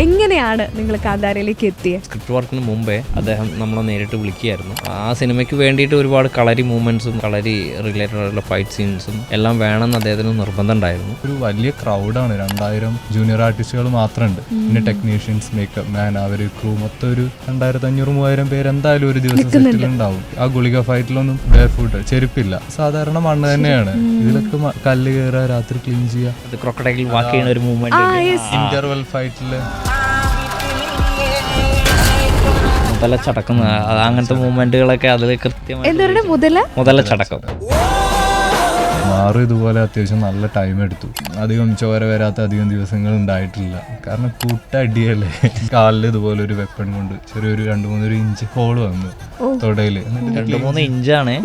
എങ്ങനെയാണ് നിങ്ങൾ കാന്താരയിലേക്ക് എത്തിയത്? സ്ക്രിപ്റ്റ് വർക്കിന് മുമ്പേ അദ്ദേഹം നമ്മളെ നേരിട്ട് വിളിക്കുകയായിരുന്നു. ആ സിനിമയ്ക്ക് വേണ്ടിയിട്ട് ഒരുപാട് കളരി മൂവ്മെന്റ്സും കളരി റിലേറ്റഡ് ആയിട്ടുള്ള ഫൈറ്റ് സീൻസും എല്ലാം വേണമെന്ന് അദ്ദേഹത്തിന് നിർബന്ധം ഉണ്ടായിരുന്നു. ഒരു വലിയ ക്രൗഡാണ്, 2000 ജൂനിയർ ആർട്ടിസ്റ്റുകൾ മാത്രമുണ്ട്. പിന്നെ ടെക്നീഷ്യൻസ്, മേക്കപ്പ് മാൻ, അവര് ക്രൂ മൊത്തം ഒരു 2500-3000 പേര് എന്തായാലും ഒരു ദിവസം സെറ്റിലുണ്ടാവും. ആ ഗുളിക ഫൈറ്റിലൊന്നും ബെയർ ഫുഡ്, ചെരുപ്പില്ല, സാധാരണ മണ്ണ് തന്നെയാണ്. ഇതിലൊക്കെ കല്ല് കയറുക, രാത്രി ക്ലീൻ ചെയ്യുക, ക്രൊക്കഡൈൽ വാക്ക് ചെയ്യുന്ന ഒരു മൂവ്മെന്റ്, ഇന്റർവെൽ ഫൈറ്റില് മുതലച്ചടക്കം, അങ്ങനത്തെ മൂവ്മെന്റുകളൊക്കെ അതിൽ കൃത്യമായി മുതലച്ചടക്കം മാറും. ഇതുപോലെ അത്യാവശ്യം നല്ല ടൈം എടുത്തു. അധികം ചോര വരാത്ത അധികം ദിവസങ്ങൾ ഉണ്ടായിട്ടില്ല. കാരണം കൂട്ടടിയല്ലേ. കാലിൽ ഇതുപോലെ ഒരു വെപ്പൺ കൊണ്ട് ചെറിയൊരു 2-3 ഇഞ്ച് ഹോള് വന്നു തൊടയില്. 2-3 ഇഞ്ചാണ്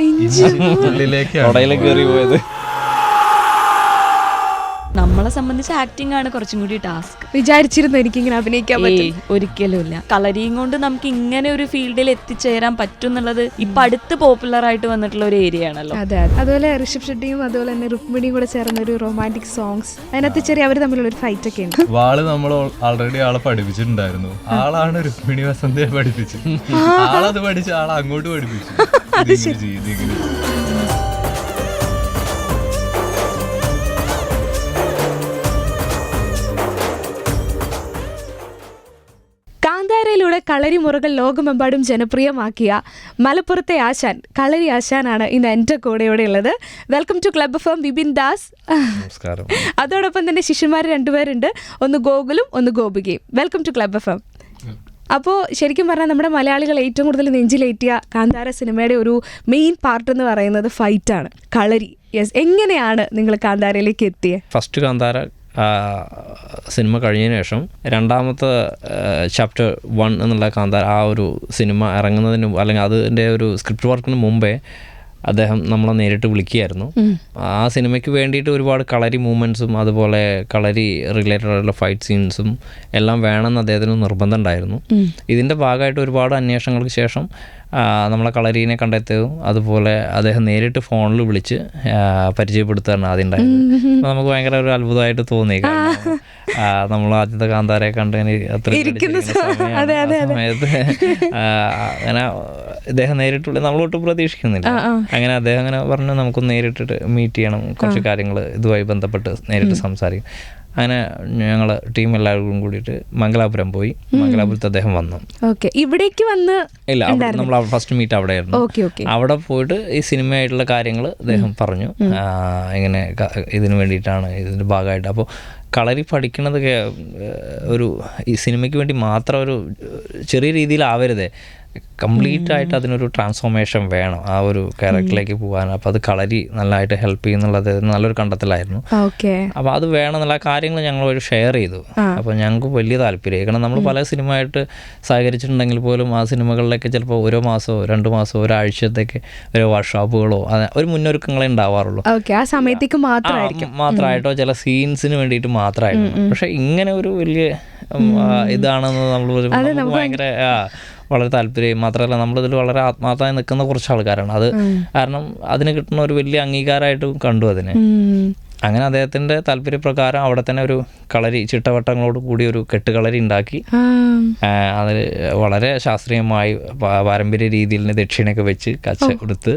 ഉള്ളിലേക്ക് കയറി പോയത്. നമ്മളെ സംബന്ധിച്ച് ആക്ടിംഗ് ആണ് കുറച്ചും കൂടി ടാസ്ക്. വിചാരിച്ചിരുന്നു എനിക്കിങ്ങനെ അഭിനയിക്കാൻ പറ്റും? ഒരിക്കലുമില്ല. കളരിയും കൊണ്ട് നമുക്ക് ഇങ്ങനെ ഒരു ഫീൽഡിൽ എത്തിച്ചേരാൻ പറ്റും എന്നുള്ളത് ഇപ്പൊ അടുത്ത് പോപ്പുലർ ആയിട്ട് വന്നിട്ടുള്ള ഒരു ഏരിയ ആണല്ലോ. അതെ, അതുപോലെ ഋഷഭ് ഷെട്ടിയും അതുപോലെ തന്നെ രുക്മിണിയും കൂടെ ചേർന്ന ഒരു റൊമാൻറ്റിക് സോങ്സ്, അതിനകത്ത് ചെറിയ അവർ തമ്മിലുള്ള ഒരു ഫൈറ്റ് ഒക്കെ ഉണ്ട്. വാള് നമ്മൾ ഓൾറെഡി ആളെ പഠിപ്പിച്ചിട്ടുണ്ടായിരുന്നു. ആളാണ് രുക്മിണി വസന്തയെ പഠിപ്പിച്ചത്. ആളത് പഠിച്ച് ആളെ അങ്ങോട്ട് പഠിപ്പിച്ചു. കാന്താരയിലൂടെ കളരിമുറകൾ ലോകമെമ്പാടും ജനപ്രിയമാക്കിയ മലപ്പുറത്തെ ആശാൻ, കളരി ആശാനാണ് ഇന്ന് എൻ്റെ കൂടെയോടെ ഉള്ളത്. Welcome to club FM Vipin Das. നമസ്കാരം. അതോടൊപ്പം തന്നെ ശിഷ്യന്മാർ 2 പേരുണ്ട്, ഒന്ന് ഗോകുലും ഒന്ന് ഗോപികയും. Welcome to club FM. അപ്പോൾ ശരിക്കും പറഞ്ഞാൽ നമ്മുടെ മലയാളികൾ ഏറ്റവും കൂടുതൽ നെഞ്ചിലേറ്റിയ കാന്താര സിനിമയുടെ ഒരു മെയിൻ പാർട്ട് എന്ന് പറയുന്നത് ഫൈറ്റാണ്, കളരി. യെസ്, എങ്ങനെയാണ് നിങ്ങൾ കാന്താരയിലേക്ക് എത്തിയത്? ഫസ്റ്റ് കാന്താര സിനിമ കഴിഞ്ഞതിന് ശേഷം രണ്ടാമത്തെ ചാപ്റ്റർ 1 എന്നുള്ള കാന്താര ആ ഒരു സിനിമ ഇറങ്ങുന്നതിന് അല്ലെങ്കിൽ അതിൻ്റെ ഒരു സ്ക്രിപ്റ്റ് വർക്കിന് മുമ്പേ അദ്ദേഹം നമ്മളെ നേരിട്ട് വിളിക്കുകയായിരുന്നു. ആ സിനിമയ്ക്ക് വേണ്ടിയിട്ട് ഒരുപാട് കളരി മൂവ്മെൻറ്റ്സും അതുപോലെ കളരി റിലേറ്റഡ് ആയിട്ടുള്ള ഫൈറ്റ് സീൻസും എല്ലാം വേണമെന്ന് അദ്ദേഹത്തിന് നിർബന്ധം ഉണ്ടായിരുന്നു. ഇതിൻ്റെ ഭാഗമായിട്ട് ഒരുപാട് അന്വേഷണങ്ങൾക്ക് ശേഷം നമ്മളെ കളരീനെ കണ്ടെത്തിയതും അതുപോലെ അദ്ദേഹം നേരിട്ട് ഫോണിൽ വിളിച്ച് പരിചയപ്പെടുത്തുകയാണ് ആദ്യം ഉണ്ടായത്. അപ്പോൾ നമുക്ക് ഭയങ്കര ഒരു അത്ഭുതമായിട്ട് തോന്നി. കാരണം നമ്മൾ ആദ്യത്തെ കാന്താരയെ കണ്ടതിന് അത്ര സമയത്ത് അങ്ങനെ ഇദ്ദേഹം നേരിട്ടുള്ള നമ്മളൊട്ടും പ്രതീക്ഷിക്കുന്നില്ല. അങ്ങനെ അദ്ദേഹം അങ്ങനെ പറഞ്ഞു നമുക്കൊന്ന് നേരിട്ടിട്ട് മീറ്റ് ചെയ്യണം, കുറച്ച് കാര്യങ്ങൾ ഇതുമായി ബന്ധപ്പെട്ട് നേരിട്ട് സംസാരിക്കും. അങ്ങനെ ഞങ്ങൾ ടീം എല്ലാവരും കൂടിയിട്ട് മംഗലാപുരം പോയി. മംഗലാപുരത്ത് അദ്ദേഹം വന്നു. ഇവിടേക്ക് വന്ന് ഇല്ല, നമ്മൾ ഫസ്റ്റ് മീറ്റ് അവിടെയായിരുന്നു. അവിടെ പോയിട്ട് ഈ സിനിമയായിട്ടുള്ള കാര്യങ്ങൾ അദ്ദേഹം പറഞ്ഞു, ഇങ്ങനെ ഇതിന് വേണ്ടിയിട്ടാണ്, ഇതിൻ്റെ ഭാഗമായിട്ട്. അപ്പോൾ കളരി പഠിക്കുന്നത് ഒരു ഈ സിനിമയ്ക്ക് വേണ്ടി മാത്രം ഒരു ചെറിയ രീതിയിലാവരുതേ, കംപ്ലീറ്റ് ആയിട്ട് അതിനൊരു ട്രാൻസ്ഫോർമേഷൻ വേണം ആ ഒരു ക്യാരക്ടറിലേക്ക് പോകാൻ. അപ്പോൾ അത് കളരി നല്ലതായിട്ട് ഹെൽപ്പ് ചെയ്യുന്നുള്ളത് നല്ലൊരു കണ്ടെത്തലായിരുന്നു. അപ്പോൾ അത് വേണം എന്നുള്ള കാര്യങ്ങൾ ഞങ്ങൾ ഷെയർ ചെയ്തു. അപ്പോൾ ഞങ്ങൾക്ക് വലിയ താല്പര്യമായി. കാരണം നമ്മൾ പല സിനിമയായിട്ട് സഹകരിച്ചിട്ടുണ്ടെങ്കിൽ പോലും ആ സിനിമകളിലേക്ക് ചിലപ്പോൾ 1 മാസമോ 2 മാസമോ ഒരാഴ്ചത്തേക്ക് ഒരു വർക്ക്ഷോപ്പുകളോ ഒരു മുന്നൊരുക്കങ്ങളെ ഉണ്ടാവാറുള്ളൂ. ആ സമയത്തേക്ക് മാത്രമായിട്ടോ ചില സീൻസിന് വേണ്ടിയിട്ട് മാത്രമായിരുന്നു. പക്ഷെ ഇങ്ങനെ ഒരു വലിയ ഇതാണെന്ന് നമ്മൾ ഭയങ്കര വളരെ താല്പര്യം. മാത്രമല്ല നമ്മളിതിൽ വളരെ ആത്മാർത്ഥമായി നിൽക്കുന്ന കുറച്ച് ആൾക്കാരാണ്. അത് കാരണം അതിന് കിട്ടുന്ന ഒരു വലിയ അംഗീകാരമായിട്ട് കണ്ടു അതിനെ. അങ്ങനെ അദ്ദേഹത്തിൻ്റെ താല്പര്യപ്രകാരം അവിടെ തന്നെ ഒരു കളരി ചിട്ടവട്ടങ്ങളോട് കൂടി ഒരു കെട്ടുകളരി ഉണ്ടാക്കി അതിൽ വളരെ ശാസ്ത്രീയമായി പാരമ്പര്യ രീതിയിൽ ദക്ഷിണയൊക്കെ വെച്ച് കച്ച കൊടുത്ത്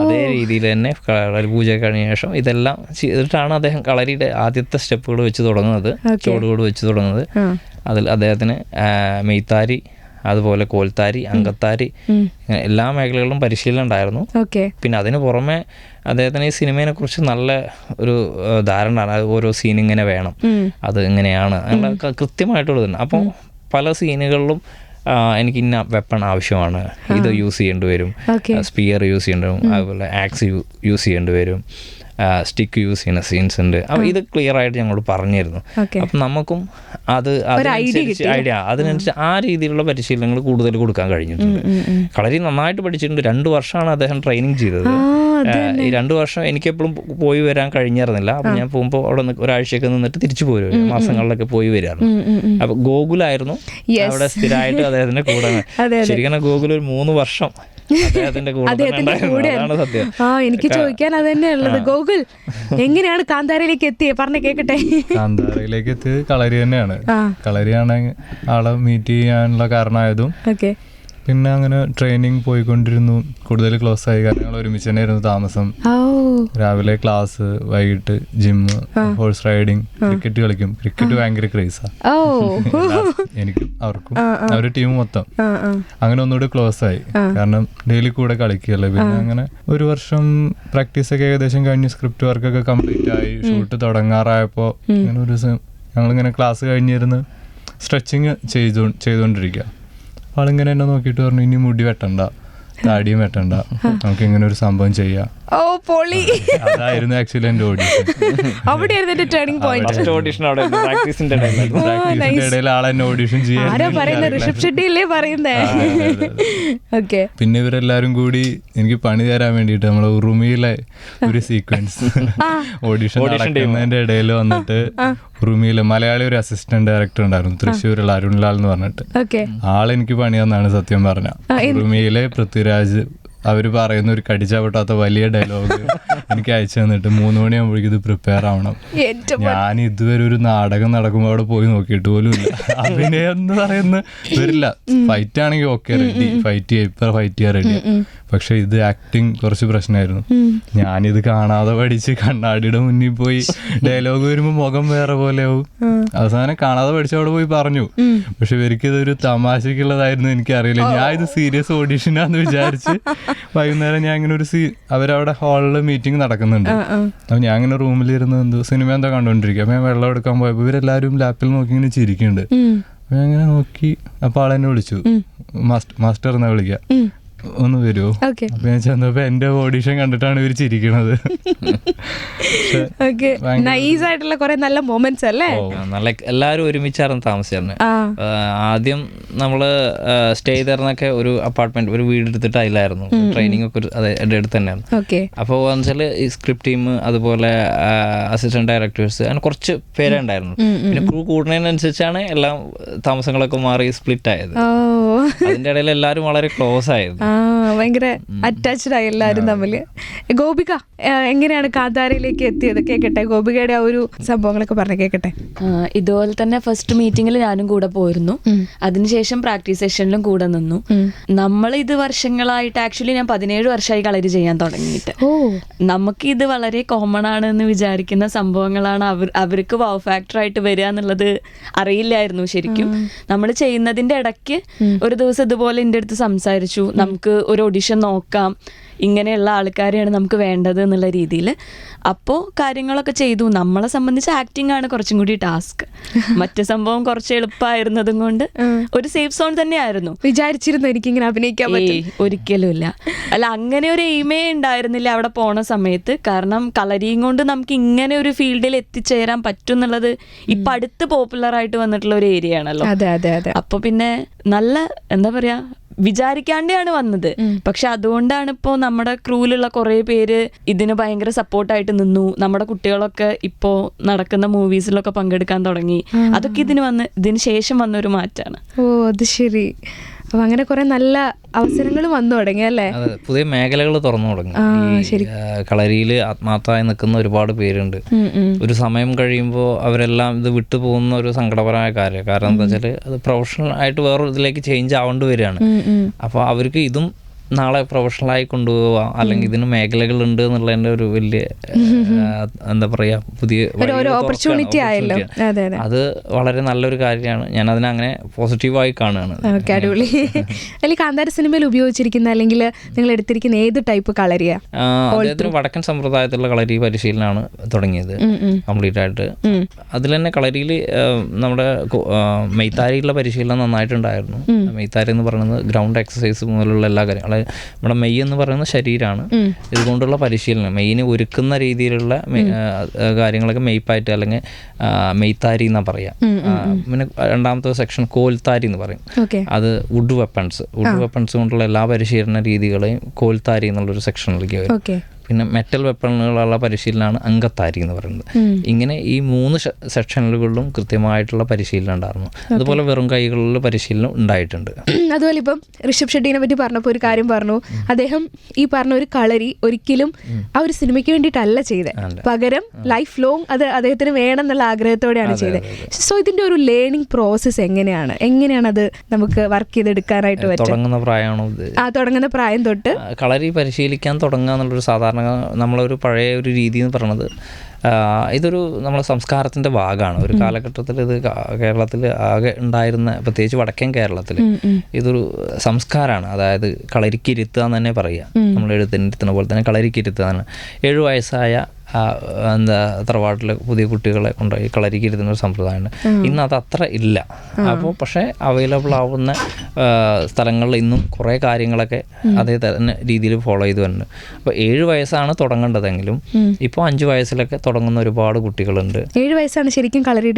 അതേ രീതിയിൽ തന്നെ കളരി പൂജ കഴിഞ്ഞ ശേഷം ഇതെല്ലാം ചെയ്തിട്ടാണ് അദ്ദേഹം കളരിയുടെ ആദ്യത്തെ സ്റ്റെപ്പുകൾ വെച്ച് തുടങ്ങുന്നത്, ചുവടുകൂട് വെച്ച് തുടങ്ങുന്നത്. അതിൽ അദ്ദേഹത്തിന് മെയ്ത്താരി, അതുപോലെ കോൽത്താരി, അങ്കത്താരി, എല്ലാ മേഖലകളിലും പരിശീലനം ഉണ്ടായിരുന്നു. പിന്നെ അതിന് പുറമെ അദ്ദേഹത്തിന് ഈ സിനിമയെ കുറിച്ച് നല്ല ഒരു ധാരണ, ഓരോ സീൻ ഇങ്ങനെ വേണം, അത് ഇങ്ങനെയാണ് അങ്ങനെ കൃത്യമായിട്ടുള്ളത്. അപ്പോൾ പല സീനുകളിലും എനിക്ക് ഇന്ന വെപ്പൺ ആവശ്യമാണ്, ഇത് യൂസ് ചെയ്യേണ്ടി വരും, സ്പിയർ യൂസ് ചെയ്യേണ്ടി വരും, അതുപോലെ ആക്സ് യൂസ് ചെയ്യേണ്ടി വരും, സ്റ്റിക്ക് യൂസ് ചെയ്യുന്ന സീൻസ് ഉണ്ട്. അപ്പോൾ ഇത് ക്ലിയർ ആയിട്ട് ഞങ്ങളോട് പറഞ്ഞിരുന്നു. അപ്പം നമുക്കും ഐഡിയ അതിനനുസരിച്ച് ആ രീതിയിലുള്ള പരിശീലനങ്ങൾ കൂടുതൽ കൊടുക്കാൻ കഴിഞ്ഞിട്ടുണ്ട്. കളരി നന്നായിട്ട് പഠിച്ചിട്ടുണ്ട്. 2 വർഷമാണ് അദ്ദേഹം ട്രെയിനിങ് ചെയ്തത്. ഈ 2 വർഷം എനിക്കെപ്പോഴും പോയി വരാൻ കഴിഞ്ഞിരുന്നില്ല. അപ്പം ഞാൻ പോകുമ്പോൾ അവിടെ ഒരാഴ്ചയൊക്കെ നിന്നിട്ട് തിരിച്ചു പോരും, മാസങ്ങളിലൊക്കെ പോയി വരാറുണ്ട്. അപ്പോൾ ഗോകുലായിരുന്നു അവിടെ സ്ഥിരമായിട്ട് അദ്ദേഹത്തിൻ്റെ കൂടെ. ശരിക്കും ഗോകുൽ ഒരു 3 വർഷം അദ്ദേഹത്തിന്റെ കൂടെ തന്നെ അദ്ദേഹത്തിന്റെ ഉണ്ടായിരുന്നു. കൂടെ അതാണ് സത്യം. എനിക്ക് ചോദിക്കാൻ അത് തന്നെയുള്ളത്. ഗോകുൽ എങ്ങനെയാണ് കാന്താരയിലേക്ക് എത്തിയത്? പറഞ്ഞ കേക്കട്ടെ. കാന്താരയിലേക്ക് എത്തിയത് കളരി തന്നെയാണ്. കളരിയാണ് ആളെ മീറ്റ് ചെയ്യാനുള്ള കാരണമായതും. ഓക്കെ. പിന്നെ അങ്ങനെ ട്രെയിനിങ് പോയിക്കൊണ്ടിരുന്നു, കൂടുതൽ ക്ലോസ് ആയി. കാരണം ഞങ്ങൾ ഒരുമിച്ച് തന്നെയായിരുന്നു താമസം. രാവിലെ ക്ലാസ്, വൈകിട്ട് ജിമ്മ്, ഹോഴ്സ് റൈഡിങ്, ക്രിക്കറ്റ് കളിക്കും. ക്രിക്കറ്റ് ഭയങ്കര ക്രേസാ എനിക്കും അവർക്കും, അവരുടെ ടീം മൊത്തം. അങ്ങനെ ഒന്നുകൂടി ക്ലോസ് ആയി, കാരണം ഡെയിലി കൂടെ കളിക്കുകയല്ലേ. പിന്നെ അങ്ങനെ ഒരു വർഷം പ്രാക്ടീസ് ഒക്കെ ഏകദേശം കഴിഞ്ഞ് സ്ക്രിപ്റ്റ് വർക്കൊക്കെ കംപ്ലീറ്റ് ആയി. ഷൂട്ട് തുടങ്ങാറായപ്പോൾ ഇങ്ങനെ ഒരു ദിവസം ഞങ്ങളിങ്ങനെ ക്ലാസ് കഴിഞ്ഞിരുന്ന് സ്ട്രെച്ചിങ് ചെയ്തുകൊണ്ടിരിക്കുക. ആളിങ്ങനെ എന്നെ നോക്കിയിട്ട് പറഞ്ഞു, ഇനി മുടി വെട്ടണ്ട, താടിയും വെട്ടണ്ട, നമുക്ക് ഇങ്ങനെ ഒരു സംഭവം ചെയ്യാം. അതായിരുന്നു ആക്ച്വലി എന്റെ ഓഡിഷൻ. അവിടെയായിരുന്നു എന്റെ ടേണിംഗ് പോയിന്റ്. ഓഡിഷൻ അവിടെ പ്രാക്ടീസിന്റെ ഇടയിൽ ആളെന്നെ ഓഡിഷൻ ചെയ്യാൻ. പിന്നെ ഇവരെല്ലാരും കൂടി എനിക്ക് പണി തരാൻ വേണ്ടിട്ട് നമ്മളെ ഉറുമിയിലെ ഒരു സീക്വൻസ് ഓഡിഷൻ നടക്കുന്നതിന്റെ ഇടയിൽ വന്നിട്ട് ഉറുമിയിലെ മലയാളി ഒരു അസിസ്റ്റന്റ് ഡയറക്ടർ ഉണ്ടായിരുന്നു, തൃശ്ശൂരുള്ള അരുൺലാൽ എന്ന് പറഞ്ഞിട്ട്. ആളെനിക്ക് പണി തന്നാണ് സത്യം പറഞ്ഞ. ഉറുമിയിലെ പൃഥ്വിരാജ് അവര് പറയുന്ന ഒരു കടിച്ചാവട്ടാത്ത വലിയ ഡയലോഗ് എനിക്ക് അയച്ചു തന്നിട്ട് 3 മണിയാകുമ്പോഴേക്കും ഇത് പ്രിപ്പയർ ആവണം. ഞാൻ ഇതുവരെ ഒരു നാടകം നടക്കുമ്പോൾ അവിടെ പോയി നോക്കിയിട്ട് പോലും ഇല്ല. അഭിനയം എന്ന് പറയുന്ന വരില്ല. ഫൈറ്റ് ആണെങ്കിൽ ഓക്കെ, റെഡി, ഫൈറ്റ് ചെയ്യാം, ഇപ്പൊ ഫൈറ്റ് ചെയ്യാൻ റെഡി. പക്ഷെ ഇത് ആക്ടിങ് കുറച്ച് പ്രശ്നമായിരുന്നു. ഞാനിത് കാണാതെ പഠിച്ച് കണ്ണാടിയുടെ മുന്നിൽ പോയി ഡയലോഗ് വരുമ്പോ മുഖം വേറെ പോലെ ആവും. അവസാനം കാണാതെ പഠിച്ച് അവിടെ പോയി പറഞ്ഞു. പക്ഷെ ഇവർക്ക് ഇതൊരു തമാശക്കുള്ളതായിരുന്നു, എനിക്കറിയില്ല. ഞാൻ ഇത് സീരിയസ് ഓഡിഷനാന്ന് വിചാരിച്ച് വൈകുന്നേരം ഞാൻ ഇങ്ങനെ ഒരു അവരവിടെ ഹാളില് മീറ്റിംഗ് നടക്കുന്നുണ്ട്. അപ്പൊ ഞാൻ ഇങ്ങനെ റൂമിലിരുന്ന് എന്തോ സിനിമ എന്താ കണ്ടോണ്ടിരിക്കുക. അപ്പൊ ഞാൻ വെള്ളം എടുക്കാൻ പോയപ്പോ ഇവരെല്ലാരും ലാപ്പിൽ നോക്കി ഇങ്ങനെ ചിരിക്കുന്നുണ്ട്. അപ്പൊ ഞാൻ ഇങ്ങനെ നോക്കി. അപ്പൊ ആളെന്നെ വിളിച്ചു, മാസ്റ്റർ എന്നാ വിളിക്കുക, ഒന്ന് വരുമോ? അപ്പൊ ഞാൻ ചെന്നപ്പോ എന്റെ ഓഡിഷൻ കണ്ടിട്ടാണ് ഇവര് ചിരിക്കണത്. നല്ല മൊമെന്റ്സ് അല്ലേ? നല്ല എല്ലാവരും ഒരുമിച്ചായിരുന്നു താമസിച്ചിരുന്നത്. ആദ്യം നമ്മള് സ്റ്റേ ചെയ്തിരുന്നൊക്കെ ഒരു അപ്പാർട്ട്മെന്റ്, ഒരു വീട് എടുത്തിട്ട് അതിലായിരുന്നു. ട്രെയിനിങ് ഒക്കെ എന്റെ അടുത്ത് തന്നെയായിരുന്നു. അപ്പോൾ വെച്ചാൽ ഈ സ്ക്രിപ്റ്റ് ടീം, അതുപോലെ അസിസ്റ്റന്റ് ഡയറക്ടേഴ്സ്, അങ്ങനെ കുറച്ച് പേരേ ഉണ്ടായിരുന്നു. പിന്നെ ക്രൂ കൂടുന്നതിനനുസരിച്ചാണ് എല്ലാം താമസങ്ങളൊക്കെ മാറി സ്പ്ലിറ്റ് ആയത്. അതിന്റെ ഇടയിൽ എല്ലാവരും വളരെ ക്ലോസ് ആയിരുന്നു. ഭയങ്കര അറ്റാച്ച്ഡ് ആയി എല്ലാവരും തമ്മില്. ഗോപിക എങ്ങനെയാണ് കാന്താരയിലേക്ക് എത്തിയത്? കേക്കട്ടെ, ഗോപികയുടെ ആ ഒരു സംഭവങ്ങളൊക്കെ പറഞ്ഞ കേക്കട്ടെ. ഇതുപോലെ തന്നെ ഫസ്റ്റ് മീറ്റിംഗിൽ ഞാനും കൂടെ പോയിരുന്നു. അതിനുശേഷം പ്രാക്ടീസ് സെഷനിലും കൂടെ നിന്നു. നമ്മൾ ഇത് വർഷങ്ങളായിട്ട്, ആക്ച്വലി ഞാൻ 17 വർഷമായി കളരി ചെയ്യാൻ തുടങ്ങിയിട്ട്. നമുക്ക് ഇത് വളരെ കോമൺ ആണെന്ന് വിചാരിക്കുന്ന സംഭവങ്ങളാണ് അവർക്ക് വൗ ഫാക്ടർ ആയിട്ട് വരിക എന്നുള്ളത് അറിയില്ലായിരുന്നു ശരിക്കും. നമ്മൾ ചെയ്യുന്നതിന്റെ ഇടയ്ക്ക് ഒരു ദിവസം ഇതുപോലെ എൻ്റെ അടുത്ത് സംസാരിച്ചു, നമുക്ക് ഒരു ഓഡിഷൻ നോക്കാം, ഇങ്ങനെയുള്ള ആൾക്കാരെയാണ് നമുക്ക് വേണ്ടത് എന്നുള്ള രീതിയിൽ. അപ്പോൾ കാര്യങ്ങളൊക്കെ ചെയ്തു. നമ്മളെ സംബന്ധിച്ച് ആക്ടിംഗ് ആണ് കുറച്ചും കൂടി ടാസ്ക്. മറ്റു സംഭവം കുറച്ച് എളുപ്പമായിരുന്നതും കൊണ്ട് ഒരു സേഫ് സോൺ തന്നെയായിരുന്നു. വിചാരിച്ചിരുന്നു എനിക്കിങ്ങനെ അഭിനയിക്കാൻ പറ്റും? ഒരിക്കലും ഇല്ല. അല്ല, അങ്ങനെ ഒരു എയിമേ ഉണ്ടായിരുന്നില്ല അവിടെ പോണ സമയത്ത്. കാരണം കളരിയും കൊണ്ട് നമുക്ക് ഇങ്ങനെ ഒരു ഫീൽഡിൽ എത്തിച്ചേരാൻ പറ്റും എന്നുള്ളത് ഇപ്പൊ അടുത്ത് പോപ്പുലർ ആയിട്ട് വന്നിട്ടുള്ള ഒരു ഏരിയ ആണല്ലോ. അപ്പൊ പിന്നെ നല്ല എന്താ പറയാ, വിചാരിക്കാണ്ടാണ് വന്നത്. പക്ഷെ അതുകൊണ്ടാണ് ഇപ്പോൾ നമ്മുടെ ക്രൂവിലുള്ള കുറേ പേര് ഇതിന് ഭയങ്കര സപ്പോർട്ടായിട്ട് നിന്നു. നമ്മുടെ കുട്ടികളൊക്കെ ഇപ്പോൾ നടക്കുന്ന മൂവീസിലൊക്കെ പങ്കെടുക്കാൻ തുടങ്ങി. അതൊക്കെ ഇതിന് ശേഷം വന്നൊരു മാറ്റാണ്. അത് ശരി. അപ്പൊ അങ്ങനെ കുറെ നല്ല അവസരങ്ങൾ വന്നു തുടങ്ങി അല്ലേ? പുതിയ മേഖലകൾ തുറന്നു തുടങ്ങി. കളരിയിൽ ആത്മാർത്ഥമായി നിൽക്കുന്ന ഒരുപാട് പേരുണ്ട്. ഒരു സമയം കഴിയുമ്പോൾ അവരെല്ലാം ഇത് വിട്ടുപോകുന്ന ഒരു സങ്കടപരമായ കാര്യം. കാരണം എന്താ വെച്ചാൽ അത് പ്രൊഫഷണൽ ആയിട്ട് വേറൊരു ഇതിലേക്ക് ചേഞ്ച് ആവേണ്ടി വരികയാണ്. അപ്പോൾ അവർക്ക് ഇതും നാളെ പ്രൊഫഷണലായി കൊണ്ടുപോവാം, അല്ലെങ്കിൽ ഇതിന് മേഖലകളുണ്ട് എന്നുള്ളതിന്റെ ഒരു വലിയ എന്താ പറയാ, പുതിയ ഓപ്പർച്യൂണിറ്റി ആയല്ലോ. അത് വളരെ നല്ലൊരു കാര്യമാണ്. ഞാൻ അതിനെ അങ്ങനെ പോസിറ്റീവായി കാണുകയാണ്. അടിപൊളി. അല്ലെങ്കിൽ കാന്താര സിനിമയിൽ ഉപയോഗിച്ചിരിക്കുന്ന അല്ലെങ്കിൽ നിങ്ങൾ എടുത്തിരിക്കുന്ന ഏത് ടൈപ്പ് കളരിയാ? അദ്ദേഹത്തിന് വടക്കൻ സമ്പ്രദായത്തിലുള്ള കളരി പരിശീലനമാണ് തുടങ്ങിയത് കംപ്ലീറ്റ് ആയിട്ട്. അതിൽ തന്നെ കളരിയിൽ നമ്മുടെ മെയ്ത്താരിയുള്ള പരിശീലനം നന്നായിട്ടുണ്ടായിരുന്നു. മെയ്ത്താരി എന്ന് പറയുന്നത് ഗ്രൗണ്ട് എക്സസൈസ് മുതലുള്ള എല്ലാ കാര്യങ്ങളും. നമ്മുടെ മെയ് എന്ന് പറയുന്ന ശരീരമാണ്. ഇതുകൊണ്ടുള്ള പരിശീലനം, മെയിന് ഒരുക്കുന്ന രീതിയിലുള്ള കാര്യങ്ങളൊക്കെ മെയ്പ്പായിട്ട് അല്ലെങ്കിൽ മെയ്ത്താരി എന്നാ പറയാം. പിന്നെ രണ്ടാമത്തെ സെക്ഷൻ കോൽത്താരി എന്ന് പറയും. അത് വുഡ് വെപ്പൺസ് കൊണ്ടുള്ള എല്ലാ പരിശീലന രീതികളെയും കോൽത്താരി എന്നുള്ളൊരു സെക്ഷനിലേക്ക് വരും. പിന്നെ മെറ്റൽ വെപ്പണുകളുള്ള പരിശീലനമാണ് അങ്കത്താരി എന്ന് പറയുന്നത്. ഇങ്ങനെ ഈ 3 സെക്ഷനുകളിലും കൃത്യമായിട്ടുള്ള പരിശീലനം ഉണ്ടായിരുന്നു. അതുപോലെ വെറും കൈകളിൽ പരിശീലനം ഉണ്ടായിട്ടുണ്ട്. അതുപോലെ ഇപ്പം ഋഷഭ് ഷെട്ടിനെ പറ്റി പറഞ്ഞപ്പോൾ ഒരു കാര്യം പറഞ്ഞു, അദ്ദേഹം ഈ പറഞ്ഞ ഒരു കളരി ഒരിക്കലും ആ ഒരു സിനിമയ്ക്ക് വേണ്ടിയിട്ടല്ല ചെയ്തത്, പകരം ലൈഫ് ലോങ് അത് അദ്ദേഹത്തിന് വേണം എന്നുള്ള ആഗ്രഹത്തോടെയാണ് ചെയ്തത്. സോ ഇതിന്റെ ഒരു ലേണിംഗ് പ്രോസസ്സ് എങ്ങനെയാണ് അത് നമുക്ക് വർക്ക് ചെയ്തെടുക്കാനായിട്ട് പറ്റും? തുടങ്ങുന്ന പ്രായമാണോ? തുടങ്ങുന്ന പ്രായം തൊട്ട് കളരി പരിശീലിക്കാൻ തുടങ്ങുക എന്നുള്ളൊരു സാധാരണ നമ്മളൊരു പഴയ ഒരു രീതി എന്ന് പറയുന്നത് ഇതൊരു നമ്മളെ സംസ്കാരത്തിൻ്റെ ഭാഗമാണ്. ഒരു കാലഘട്ടത്തിൽ ഇത് കേരളത്തിൽ ആകെ ഉണ്ടായിരുന്ന, പ്രത്യേകിച്ച് വടക്കൻ കേരളത്തിൽ ഇതൊരു സംസ്കാരമാണ്. അതായത് കളരിക്കിരുത്തുക എന്ന് തന്നെ പറയുക. നമ്മൾ എഴുത്തിനിരുത്തുന്ന പോലെ തന്നെ കളരിക്കിരുത്തുക. 7 വയസ്സായ തറവാട്ടിലെ പുതിയ കുട്ടികളെ കൊണ്ടുപോയി കളരിക്കിരുത്തുന്ന ഒരു സമ്പ്രദായമാണ്. ഇന്ന് അത് അത്ര ഇല്ല. അപ്പോൾ പക്ഷേ അവൈലബിൾ ആവുന്ന സ്ഥലങ്ങളിൽ ഇന്നും കുറേ കാര്യങ്ങളൊക്കെ അതേ തന്നെ രീതിയിൽ ഫോളോ ചെയ്ത് വരുന്നുണ്ട്. അപ്പോൾ 7 വയസ്സാണ് തുടങ്ങേണ്ടതെങ്കിലും ഇപ്പോൾ 5 വയസ്സിലൊക്കെ തുടങ്ങുന്ന ഒരുപാട് കുട്ടികളുണ്ട്. 7 വയസ്സാണ് ശരിക്കും കളരി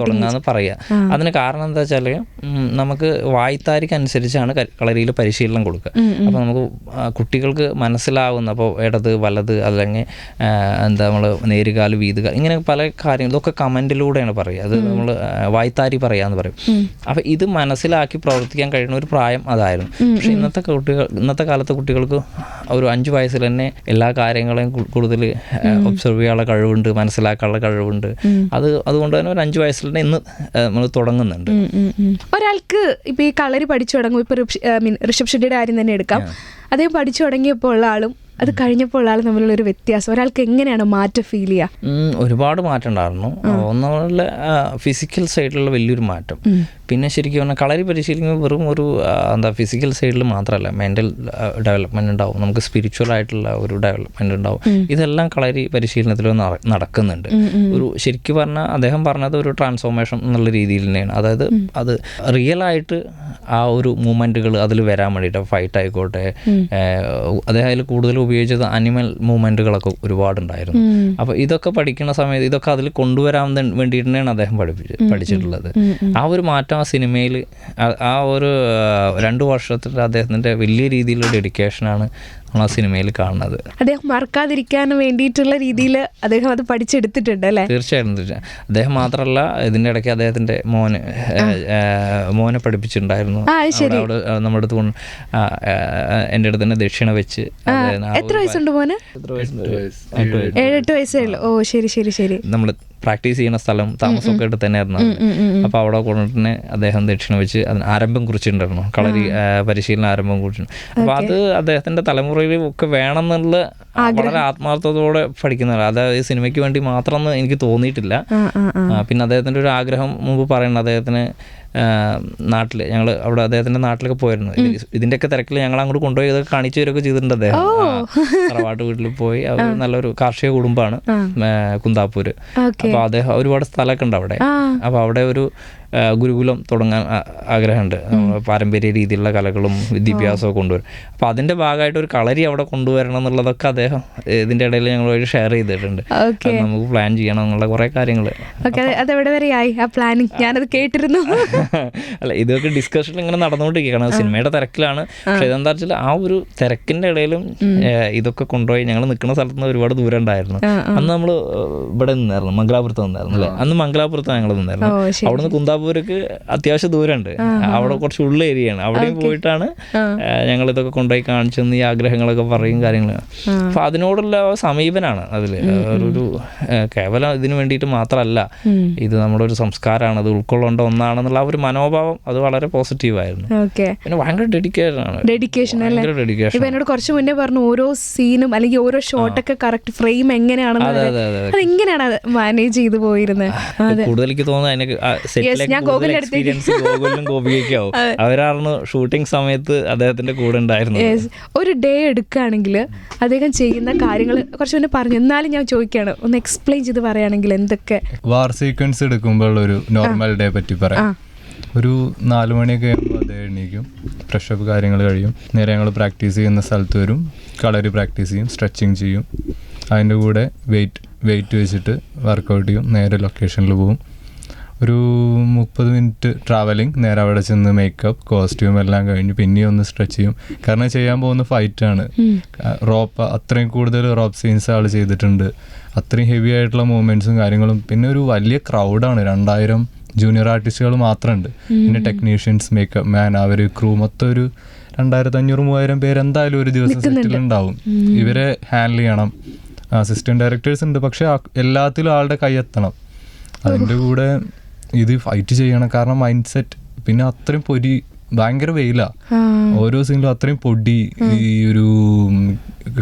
തുടങ്ങാന്ന് പറയുക. അതിന് കാരണം എന്താ വെച്ചാൽ നമുക്ക് വായ്ത്താരിക്ക് അനുസരിച്ചാണ് കളരിയിൽ പരിശീലനം കൊടുക്കുക. അപ്പോൾ നമുക്ക് കുട്ടികൾക്ക് മനസ്സിലാവുന്ന, അപ്പോൾ ഇടത് വലത് അല്ലെങ്കിൽ നമ്മൾ നേരുകാല് വീതുകാല് ഇങ്ങനെ പല കാര്യങ്ങളും ഇതൊക്കെ കമൻറ്റിലൂടെയാണ് പറയുക. അത് നമ്മൾ വായ്ത്താരി പറയാന്ന് പറയും. അപ്പോൾ ഇത് മനസ്സിലാക്കി പ്രവർത്തിക്കാൻ കഴിയുന്ന ഒരു പ്രായം അതായിരുന്നു. പക്ഷെ ഇന്നത്തെ കാലത്തെ കുട്ടികൾക്ക് ഒരു 5 വയസ്സിൽ തന്നെ എല്ലാ കാര്യങ്ങളെയും കൂടുതൽ ഒബ്സർവ് ചെയ്യാനുള്ള കഴിവുണ്ട്, മനസ്സിലാക്കാനുള്ള കഴിവുണ്ട്. അതുകൊണ്ട് തന്നെ ഒരു 5 വയസ്സിൽ തന്നെ ഇന്ന് നമ്മൾ തുടങ്ങുന്നുണ്ട്. ഒരാൾക്ക് ഇപ്പോൾ ഈ കളരി പഠിച്ചു തുടങ്ങും, ഇപ്പോൾ ഋഷഭ് ഷെട്ടിയുടെ കാര്യം തന്നെ എടുക്കാം. അദ്ദേഹം പഠിച്ചു തുടങ്ങിയപ്പോൾ ഉള്ള ആളും അത് കഴിഞ്ഞപ്പോൾ ഉള്ള ആളും തമ്മിലുള്ളൊരു വ്യത്യാസം ഒരാൾക്ക് എങ്ങനെയാണ് മാറ്റം ഫീൽ ചെയ്യുക? ഒരുപാട് മാറ്റം ഉണ്ടായിരുന്നു. ഒന്നുള്ള ഫിസിക്കൽ സൈഡിലുള്ള വലിയൊരു മാറ്റം. പിന്നെ ശരിക്കും പറഞ്ഞാൽ കളരി പരിശീലിക്കുമ്പോൾ വെറും ഒരു ഫിസിക്കൽ സൈഡിൽ മാത്രമല്ല, മെൻ്റൽ ഡെവലപ്മെൻറ്റ് ഉണ്ടാവും, നമുക്ക് സ്പിരിച്വൽ ആയിട്ടുള്ള ഒരു ഡെവലപ്മെൻറ്റ് ഉണ്ടാവും. ഇതെല്ലാം കളരി പരിശീലനത്തിൽ നടക്കുന്നുണ്ട്. ഒരു ശരിക്കും പറഞ്ഞാൽ അദ്ദേഹം പറഞ്ഞത് ഒരു ട്രാൻസ്ഫോർമേഷൻ എന്നുള്ള രീതിയിൽ തന്നെയാണ്. അതായത് അത് റിയലായിട്ട് ആ ഒരു മൂവ്മെൻറ്റുകൾ അതിൽ വരാൻ വേണ്ടിയിട്ട്, ഫൈറ്റ് ആയിക്കോട്ടെ, അദ്ദേഹം അതിൽ കൂടുതൽ ഉപയോഗിച്ചത് അനിമൽ മൂവ്മെൻറ്റുകളൊക്കെ ഒരുപാടുണ്ടായിരുന്നു. അപ്പോൾ ഇതൊക്കെ പഠിക്കുന്ന സമയത്ത് ഇതൊക്കെ അതിൽ കൊണ്ടുവരാൻ വേണ്ടിയിട്ട് തന്നെയാണ് അദ്ദേഹം പഠിച്ചിട്ടുള്ളത്. ആ ഒരു മാറ്റം ആ സിനിമയിൽ ആ ഒരു 2 വർഷത്തിൽ അദ്ദേഹത്തിൻ്റെ വലിയ രീതിയിലുള്ള ഡെഡിക്കേഷനാണ് നമ്മൾ ആ സിനിമയിൽ കാണുന്നത്. അദ്ദേഹം മറക്കാതിരിക്കാൻ വേണ്ടിയിട്ടുള്ള രീതിയിൽ അദ്ദേഹം അത് പഠിച്ചെടുത്തിട്ടുണ്ട് അല്ലേ? തീർച്ചയായിട്ടും. അദ്ദേഹം മാത്രമല്ല, ഇതിൻ്റെ ഇടയ്ക്ക് അദ്ദേഹത്തിൻ്റെ മോനെ പഠിപ്പിച്ചിട്ടുണ്ടായിരുന്നു. അവിടെ നമ്മുടെ അടുത്ത് എൻ്റെ അടുത്ത് തന്നെ ദക്ഷിണ വെച്ച്. എത്ര വയസ്സുണ്ട് മോന്? 7-8 വയസ്സേ ഉള്ളൂ. ഓ ശരി ശരി ശരി. നമ്മൾ പ്രാക്ടീസ് ചെയ്യുന്ന സ്ഥലം താമസമൊക്കെ ആയിട്ട് തന്നെയായിരുന്നു. അപ്പോൾ അവിടെ കൊണ്ടിട്ട് തന്നെ അദ്ദേഹം ദക്ഷിണ വെച്ച് അതിന് ആരംഭം കുറിച്ചിട്ടുണ്ടായിരുന്നു, കളരി പരിശീലനം ആരംഭം കുറിച്ചിട്ടുണ്ട്. അപ്പോൾ അത് അദ്ദേഹത്തിൻ്റെ തലമുറയിൽ ഒക്കെ വേണം എന്നുള്ള വളരെ ആത്മാർത്ഥതയോടെ പഠിക്കുന്നതാണ്. അതായത് സിനിമയ്ക്ക് വേണ്ടി മാത്രം എനിക്ക് തോന്നിയിട്ടില്ല. പിന്നെ അദ്ദേഹത്തിൻ്റെ ഒരു ആഗ്രഹം മുമ്പ് പറയുന്നത്, അദ്ദേഹത്തിന് നാട്ടിൽ ഞങ്ങൾ അവിടെ അദ്ദേഹത്തിൻ്റെ നാട്ടിലൊക്കെ പോയിരുന്നു. ഇതിൻ്റെയൊക്കെ തിരക്കിൽ ഞങ്ങൾ അങ്ങോട്ട് കൊണ്ടുപോയി ഇതൊക്കെ കാണിച്ചു തരുമൊക്കെ ചെയ്തിട്ടുണ്ട് അദ്ദേഹം. തറവാട്ട് വീട്ടിൽ പോയി. അവർ നല്ലൊരു കാർഷിക കുടുംബമാണ്, കുന്താപ്പൂര്. അപ്പോൾ അദ്ദേഹം ഒരുപാട് സ്ഥലമൊക്കെ ഉണ്ട് അവിടെ. അപ്പോൾ അവിടെ ഒരു ഗുരുകുലം തുടങ്ങാൻ ആഗ്രഹമുണ്ട്. പാരമ്പര്യ രീതിയിലുള്ള കലകളും വിദ്യാഭ്യാസവും കൊണ്ടുവരും. അപ്പോൾ അതിൻ്റെ ഭാഗമായിട്ട് ഒരു കളരി അവിടെ കൊണ്ടുവരണം എന്നുള്ളതൊക്കെ അദ്ദേഹം ഇതിൻ്റെ ഇടയിൽ ഞങ്ങളുമായിട്ട് ഷെയർ ചെയ്തിട്ടുണ്ട്. നമുക്ക് പ്ലാൻ ചെയ്യണം എന്നുള്ള കുറേ കാര്യങ്ങൾ. അതെവിടെ വരെയായി ആ പ്ലാനിങ്? ഞാനത് കേട്ടിരുന്നു. അല്ല, ഇതൊക്കെ ഡിസ്കഷൻ ഇങ്ങനെ നടന്നുകൊണ്ടിരിക്കുകയാണ്. സിനിമയുടെ തിരക്കിലാണ്. പക്ഷെ ഇതെന്താ വെച്ചാൽ ആ ഒരു തിരക്കിൻ്റെ ഇടയിലും ഇതൊക്കെ കൊണ്ടുപോയി ഞങ്ങൾ നിൽക്കുന്ന സ്ഥലത്ത് നിന്ന് ഒരുപാട് ദൂരം ഉണ്ടായിരുന്നു. അന്ന് നമ്മൾ ഇവിടെ നിന്നായിരുന്നു, മംഗലാപുരത്ത് നിന്നായിരുന്നു അല്ലേ? അന്ന് മംഗലാപുരത്താണ് ഞങ്ങൾ നിന്നായിരുന്നു. അവിടെ നിന്ന് കുന്താപൂർക്ക് അത്യാവശ്യം ദൂരമുണ്ട്. അവിടെ കുറച്ച് ഉള്ള ഏരിയയാണ്. അവിടെയും പോയിട്ടാണ് ഞങ്ങൾ ഇതൊക്കെ കൊണ്ടുപോയി കാണിച്ചെന്ന് ഈ ആഗ്രഹങ്ങളൊക്കെ പറയും കാര്യങ്ങൾ. അപ്പം അതിനോടുള്ള സമീപനാണ് അതിൽ. ഒരു കേവലം ഇതിന് വേണ്ടിയിട്ട് മാത്രമല്ല, ഇത് നമ്മുടെ ഒരു സംസ്കാരമാണ്, അത് ഉൾക്കൊള്ളേണ്ട ഒന്നാണെന്നുള്ള ആ ഒരു മനോഭാവം അത് വളരെ പോസിറ്റീവായിരുന്നു. പിന്നെ ഭയങ്കര ഡെഡിക്കേഷൻ എന്നോട് കുറച്ച് മുന്നേ പറഞ്ഞു ഓരോ സീനും അല്ലെങ്കിൽ ഓരോ ഷോട്ടൊക്കെ കറക്റ്റ് ഫ്രെയിം എങ്ങനെയാണെന്ന് അതെങ്ങനെയാണ് മാനേജ് ചെയ്തു പോയിരുന്നത്. കൂടുതൽ എനിക്ക് തോന്നുന്നത് ഗോകുലും ഗോപികയ്ക്കാവും. അവരായിരുന്നു ഷൂട്ടിംഗ് സമയത്ത് അദ്ദേഹത്തിന്റെ കൂടെ ഉണ്ടായിരുന്നു. ഒരു ഡേ എടുക്കുകയാണെങ്കിൽ അദ്ദേഹം ചെയ്യുന്ന കാര്യങ്ങൾ കുറച്ച് മുന്നേ പറഞ്ഞു, എന്നാലും ഞാൻ ചോദിക്കുകയാണ്, ഒന്ന് എക്സ്പ്ലെയിൻ ചെയ്ത് പറയുകയാണെങ്കിൽ എന്തൊക്കെ? വാർ സീക്വൻസ് എടുക്കുമ്പോൾ ഒരു നോർമൽ ഡേ പറ്റി പറയാം. ഒരു 4 മണിയൊക്കെ കഴിയുമ്പോൾ അദ്ദേഹം എണീക്കും, ഫ്രഷപ്പ് കാര്യങ്ങൾ കഴിയും, നേരെ ഞങ്ങൾ പ്രാക്ടീസ് ചെയ്യുന്ന സ്ഥലത്ത് വരും, കളരി പ്രാക്ടീസ് ചെയ്യും, സ്ട്രെച്ചിങ് ചെയ്യും, അതിൻ്റെ കൂടെ വെയിറ്റ് വെച്ചിട്ട് വർക്കൗട്ട് ചെയ്യും, നേരെ ലൊക്കേഷനിൽ പോകും. ഒരു 30 മിനിറ്റ് ട്രാവലിംഗ്, നേരെ അവിടെ ചെന്ന് മേക്കപ്പ്, കോസ്റ്റ്യൂം എല്ലാം കഴിഞ്ഞ് പിന്നെയും ഒന്ന് സ്ട്രെച്ച് ചെയ്യും. കാരണം ചെയ്യാൻ പോകുന്ന ഫൈറ്റാണ്. റോപ്പ് അത്രയും കൂടുതൽ റോപ്പ് സീൻസ് ആൾ ചെയ്തിട്ടുണ്ട്. അത്രയും ഹെവി ആയിട്ടുള്ള മൂവ്മെൻറ്റ്സും കാര്യങ്ങളും. പിന്നെ ഒരു വലിയ ക്രൗഡാണ്, 2000 ജൂനിയർ ആർട്ടിസ്റ്റുകൾ മാത്രമുണ്ട്. പിന്നെ ടെക്നീഷ്യൻസ്, മേക്കപ്പ് മാൻ, അവർ ക്രൂ, മൊത്തം ഒരു 2500-3000 പേര് എന്തായാലും ഒരു ദിവസം സെറ്റിലുണ്ടാവും. ഇവരെ ഹാൻഡിൽ ചെയ്യണം. അസിസ്റ്റന്റ് ഡയറക്ടേഴ്സ് ഉണ്ട്, പക്ഷെ എല്ലാത്തിലും ആളുടെ കൈയെത്തണം. അതിൻ്റെ കൂടെ ഇത് ഫൈറ്റ് ചെയ്യണം. കാരണം മൈൻഡ് സെറ്റ്, പിന്നെ അത്രയും പൊരി, ഭയങ്കര വെയിലാണ് ഓരോ സീനിലും, അത്രയും പൊടി, ഈ ഒരു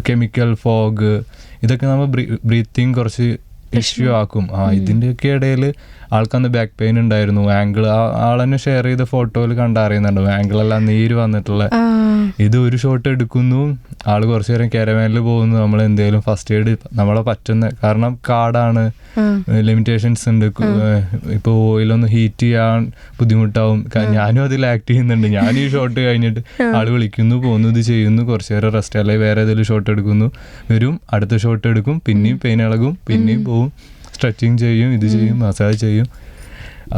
കെമിക്കൽ ഫോഗ്, ഇതൊക്കെ നമ്മൾ ബ്രീത്തിങ് കുറച്ച് ഇഷ്യൂ ആക്കും. ഇതിൻ്റെയൊക്കെ ഇടയിൽ ആൾക്കന്ന് ബാക്ക് പെയിൻ ഉണ്ടായിരുന്നു. ആംഗിൾ ആൾ തന്നെ ഷെയർ ചെയ്ത ഫോട്ടോയിൽ കണ്ടറിയുന്നുണ്ടോ, ആംഗിളെല്ലാം നീര് വന്നിട്ടുള്ള. ഇത് ഒരു ഷോട്ട് എടുക്കുന്നു, ആൾ കുറച്ചു നേരം കാരവാനിൽ പോകുന്നു, നമ്മൾ എന്തെങ്കിലും ഫസ്റ്റ് എയ്ഡ് നമ്മളെ പറ്റുന്ന, കാരണം കാടാണ്, ലിമിറ്റേഷൻസ് ഉണ്ട്. ഇപ്പോൾ ഓയിലൊന്ന് ഹീറ്റ് ചെയ്യാൻ ബുദ്ധിമുട്ടാവും. ഞാനും അതിൽ ആക്ട് ചെയ്യുന്നുണ്ട്. ഞാൻ ഈ ഷോട്ട് കഴിഞ്ഞിട്ട് ആൾ വിളിക്കുന്നു, പോകുന്നു, ഇത് ചെയ്യുന്നു, കുറച്ചു നേരം റെസ്റ്റ്, അല്ലെങ്കിൽ വേറെ ഏതെങ്കിലും ഷോട്ട് എടുക്കുന്നു, വരും, അടുത്ത ഷോട്ട് എടുക്കും, പിന്നെയും പെയിൻ ഇളകും, പിന്നെയും പോവും, സ്ട്രെച്ചിങ് ചെയ്യും, ഇത് ചെയ്യും, മസാജ് ചെയ്യും.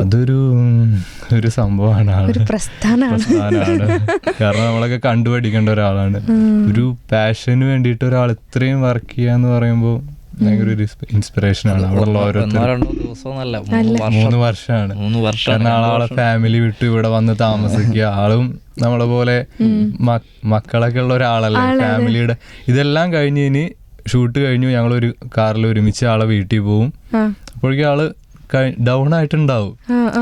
അതൊരു സംഭവമാണ്, പ്രസ്ഥാനമാണ്. കാരണം നമ്മളൊക്കെ കണ്ടുപഠിക്കേണ്ട ഒരാളാണ്. ഒരു പാഷന് വേണ്ടിയിട്ട് ഒരാൾ ഇത്രയും വർക്ക് ചെയ്യാന്ന് പറയുമ്പോൾ ഭയങ്കര ഒരു ഇൻസ്പിറേഷനാണ്. അവിടെ ഉള്ള ഓരോരുത്തർ 3 വർഷമാണ്. കാരണം ആളെ ഫാമിലി വിട്ട് ഇവിടെ വന്ന് താമസിക്കുക. ആളും നമ്മളെ പോലെ മക്കളൊക്കെ ഉള്ള ഒരാളല്ലേ, ഫാമിലിയുടെ. ഇതെല്ലാം കഴിഞ്ഞ് ഇനി ഷൂട്ട് കഴിഞ്ഞു, ഞങ്ങളൊരു കാറിൽ ഒരുമിച്ച് ആളെ വീട്ടിൽ പോവും. അപ്പോഴേക്കും ആള് ഡൗൺ ആയിട്ടുണ്ടാവും.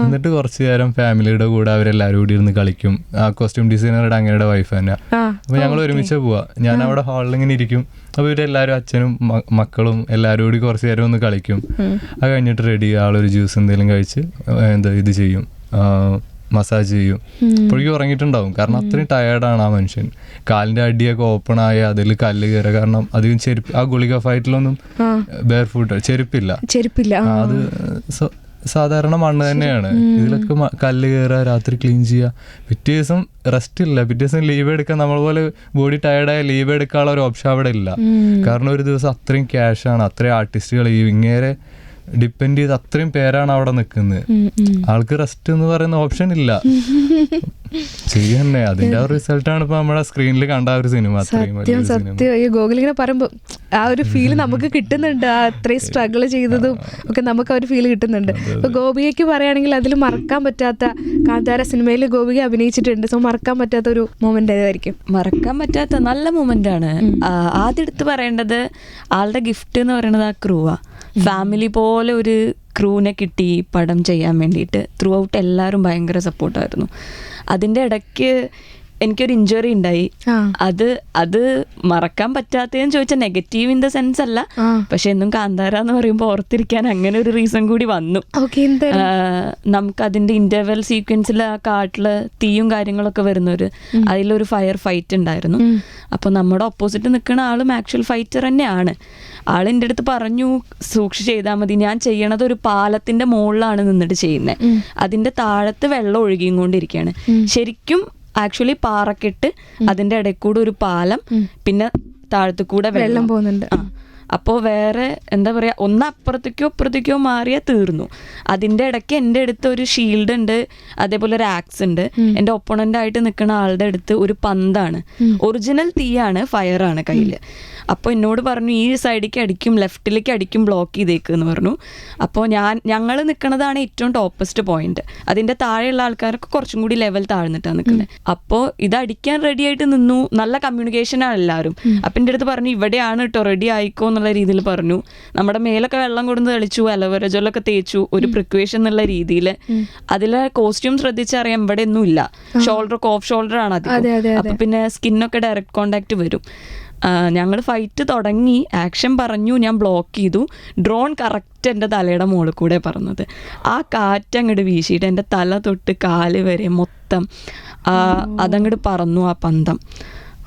എന്നിട്ട് കുറച്ചു നേരം ഫാമിലിയുടെ കൂടെ അവരെല്ലാവരും കൂടി ഇരുന്ന് കളിക്കും. ആ കോസ്റ്റ്യൂം ഡിസൈനറുടെ അങ്ങയുടെ വൈഫ് തന്നെ. അപ്പൊ ഞങ്ങൾ ഒരുമിച്ച് പോവാ. ഞാൻ അവിടെ ഹാളിൽ ഇങ്ങനെ ഇരിക്കും. അപ്പൊ ഇവരെല്ലാവരും, അച്ഛനും മക്കളും എല്ലാവരും കൂടി കുറച്ചു നേരം ഒന്ന് കളിക്കും. അത് കഴിഞ്ഞിട്ട് റെഡി, ആളൊരു ജ്യൂസ് എന്തെങ്കിലും കഴിച്ച് ഇത് ചെയ്യും, മസാജ് ചെയ്യും. അപ്പോഴേക്കും ഉറങ്ങിയിട്ടുണ്ടാവും. കാരണം അത്രയും ടയേർഡാണ് ആ മനുഷ്യൻ. കാലിന്റെ അടിയൊക്കെ ഓപ്പൺ ആയ അതിൽ കല്ല് കയറുക. കാരണം അധികം ചെരുപ്പ്, ആ ഗുളിക ഫൈറ്റിലൊന്നും ബെയർ ഫുട്ട് ചെരുപ്പില്ല. അത് സാധാരണ മണ്ണ് തന്നെയാണ്. ഇതിലൊക്കെ കല്ല് കയറുക, രാത്രി ക്ലീൻ ചെയ്യുക, പിറ്റേ ദിവസം റെസ്റ്റ് ഇല്ല, പിറ്റേ ദിവസം ലീവ് എടുക്കാൻ. നമ്മളെ ബോഡി ടയർഡായ ലീവ് എടുക്കാനുള്ള ഒരു ഓപ്ഷൻ അവിടെ ഇല്ല. കാരണം ഒരു ദിവസം അത്രയും ക്യാഷാണ്, അത്രയും ആർട്ടിസ്റ്റുകൾ ഇങ്ങനെ ഡിപ്പെൻഡ് ചെയ്ത് അത്രയും പേരാണ് അവിടെ നിൽക്കുന്നത്. ആൾക്ക് റെസ്റ്റ് എന്ന് പറയുന്ന ഓപ്ഷൻ ഇല്ല. ശരിയന്നെ, അതിന്റെ ആ റിസൾട്ടാണ് ഇപ്പൊ നമ്മുടെ സ്ക്രീനിൽ കണ്ട ഒരു സിനിമ. സത്യം ഈ ഗോകുലിങ്ങനെ പറയുമ്പോ ആ ഒരു ഫീൽ നമുക്ക് കിട്ടുന്നുണ്ട്. ആ അത്രയും സ്ട്രഗിൾ ചെയ്തതും ഒക്കെ നമുക്ക് ആ ഒരു ഫീൽ കിട്ടുന്നുണ്ട്. ഇപ്പൊ ഗോപികയ്ക്ക് പറയുകയാണെങ്കിൽ അതിൽ മറക്കാൻ പറ്റാത്ത, കാന്താര സിനിമയിൽ ഗോപിക അഭിനയിച്ചിട്ടുണ്ട്, സോ മറക്കാൻ പറ്റാത്ത ഒരു മൊമെന്റ് ഏതായിരിക്കും? മറക്കാൻ പറ്റാത്ത നല്ല മൊമെന്റ് ആണ്. ആദ്യം എടുത്ത് പറയേണ്ടത് ആളുടെ ഗിഫ്റ്റ് എന്ന് പറയുന്നത് ആ ക്രൂവാ. ഫാമിലി പോലെ ഒരു ക്രൂവിനെ കിട്ടി പടം ചെയ്യാൻ വേണ്ടിയിട്ട്. ത്രൂ ഔട്ട് എല്ലാവരും ഭയങ്കര സപ്പോർട്ടായിരുന്നു. അതിൻ്റെ ഇടയ്ക്ക് എനിക്കൊരു ഇഞ്ചുറി ഉണ്ടായി. അത് മറക്കാൻ പറ്റാത്തതെന്ന് ചോദിച്ചാൽ നെഗറ്റീവ് ഇൻ ദ സെൻസ് അല്ല, പക്ഷെ എന്നും കാന്താര എന്ന് പറയുമ്പോൾ ഓർത്തിരിക്കാൻ അങ്ങനെ ഒരു റീസൺ കൂടി വന്നു. നമുക്ക് അതിന്റെ ഇന്റർവെൽ സീക്വൻസിൽ ആ കാട്ടില് തീയും കാര്യങ്ങളൊക്കെ വരുന്നൊരു അതിലൊരു ഫയർ ഫൈറ്റ് ഉണ്ടായിരുന്നു. അപ്പൊ നമ്മുടെ ഓപ്പോസിറ്റ് നിൽക്കുന്ന ആളും ആക്ച്വൽ ഫൈറ്റർ തന്നെയാണ്. ആളെൻ്റെ അടുത്ത് പറഞ്ഞു, സൂക്ഷിച്ച് ചെയ്താൽ മതി, ഞാൻ ചെയ്യണത് ഒരു പാലത്തിന്റെ മുകളിലാണ് നിന്നിട്ട് ചെയ്യുന്നത്, അതിന്റെ താഴത്ത് വെള്ളം ഒഴുകിയും കൊണ്ടിരിക്കുകയാണ്. ശരിക്കും ആക്ച്വലി പാറക്കെട്ട്, അതിന്റെ ഇടയിൽ കൂടെ ഒരു പാലം, പിന്നെ താഴത്തു കൂടെ വെള്ളം പോകുന്നുണ്ട്. അപ്പോൾ വേറെ എന്താ പറയുക, ഒന്ന് അപ്പുറത്തേക്കോ ഇപ്പുറത്തേക്കോ മാറിയാൽ തീർന്നു. അതിൻ്റെ ഇടയ്ക്ക് എൻ്റെ അടുത്ത് ഒരു ഷീൽഡ് ഉണ്ട്, അതേപോലെ ഒരു ആക്സ് ഉണ്ട്. എൻ്റെ ഒപ്പോണൻ്റ് ആയിട്ട് നിൽക്കുന്ന ആളുടെ അടുത്ത് ഒരു പന്താണ്. ഒറിജിനൽ തീയാണ്, ഫയറാണ് കയ്യിൽ. അപ്പോൾ എന്നോട് പറഞ്ഞു ഈ സൈഡിലേക്ക് അടിക്കും, ലെഫ്റ്റിലേക്ക് അടിക്കും, ബ്ലോക്ക് ചെയ്തേക്ക് എന്ന് പറഞ്ഞു. അപ്പോൾ ഞങ്ങൾ നിൽക്കുന്നതാണ് ഏറ്റവും ടോപ്പസ്റ്റ് പോയിന്റ്. അതിൻ്റെ താഴെയുള്ള ആൾക്കാരൊക്കെ കുറച്ചും കൂടി ലെവൽ താഴ്ന്നിട്ടാണ് നിൽക്കുന്നത്. അപ്പോൾ ഇത് അടിക്കാൻ റെഡി ആയിട്ട് നിന്നു. നല്ല കമ്മ്യൂണിക്കേഷനാണ് എല്ലാവരും. അപ്പം എൻ്റെ അടുത്ത് പറഞ്ഞു ഇവിടെയാണ് കേട്ടോ, റെഡി ആയിക്കോ എന്നുള്ള രീതിയിൽ പറഞ്ഞു. നമ്മുടെ മേലൊക്കെ വെള്ളം കൊടുന്ന് തെളിച്ചു, അലോവേര ജെല്ലൊക്കെ തേച്ചു, ഒരു പ്രിക്വേഷൻ എന്നുള്ള രീതിയിൽ. അതിലെ കോസ്റ്റ്യൂം ശ്രദ്ധിച്ചറിയാം ഇവിടെ ഒന്നും ഇല്ല, ഷോൾഡർ ഓഫ് ഷോൾഡർ ആണ് അധികം. അപ്പം പിന്നെ സ്കിന്നൊക്കെ ഡയറക്റ്റ് കോണ്ടാക്ട് വരും. ഞങ്ങൾ ഫൈറ്റ് തുടങ്ങി, ആക്ഷൻ പറഞ്ഞു, ഞാൻ ബ്ലോക്ക് ചെയ്തു. ഡ്രോൺ കറക്റ്റ് എൻ്റെ തലയുടെ മുകളിൽ കൂടെ പറഞ്ഞത്. ആ കാറ്റ് അങ്ങോട്ട് വീശിയിട്ട് എൻ്റെ തല തൊട്ട് കാല് വരെ മൊത്തം അതങ്ങോട്ട് പറന്നു ആ പന്തം.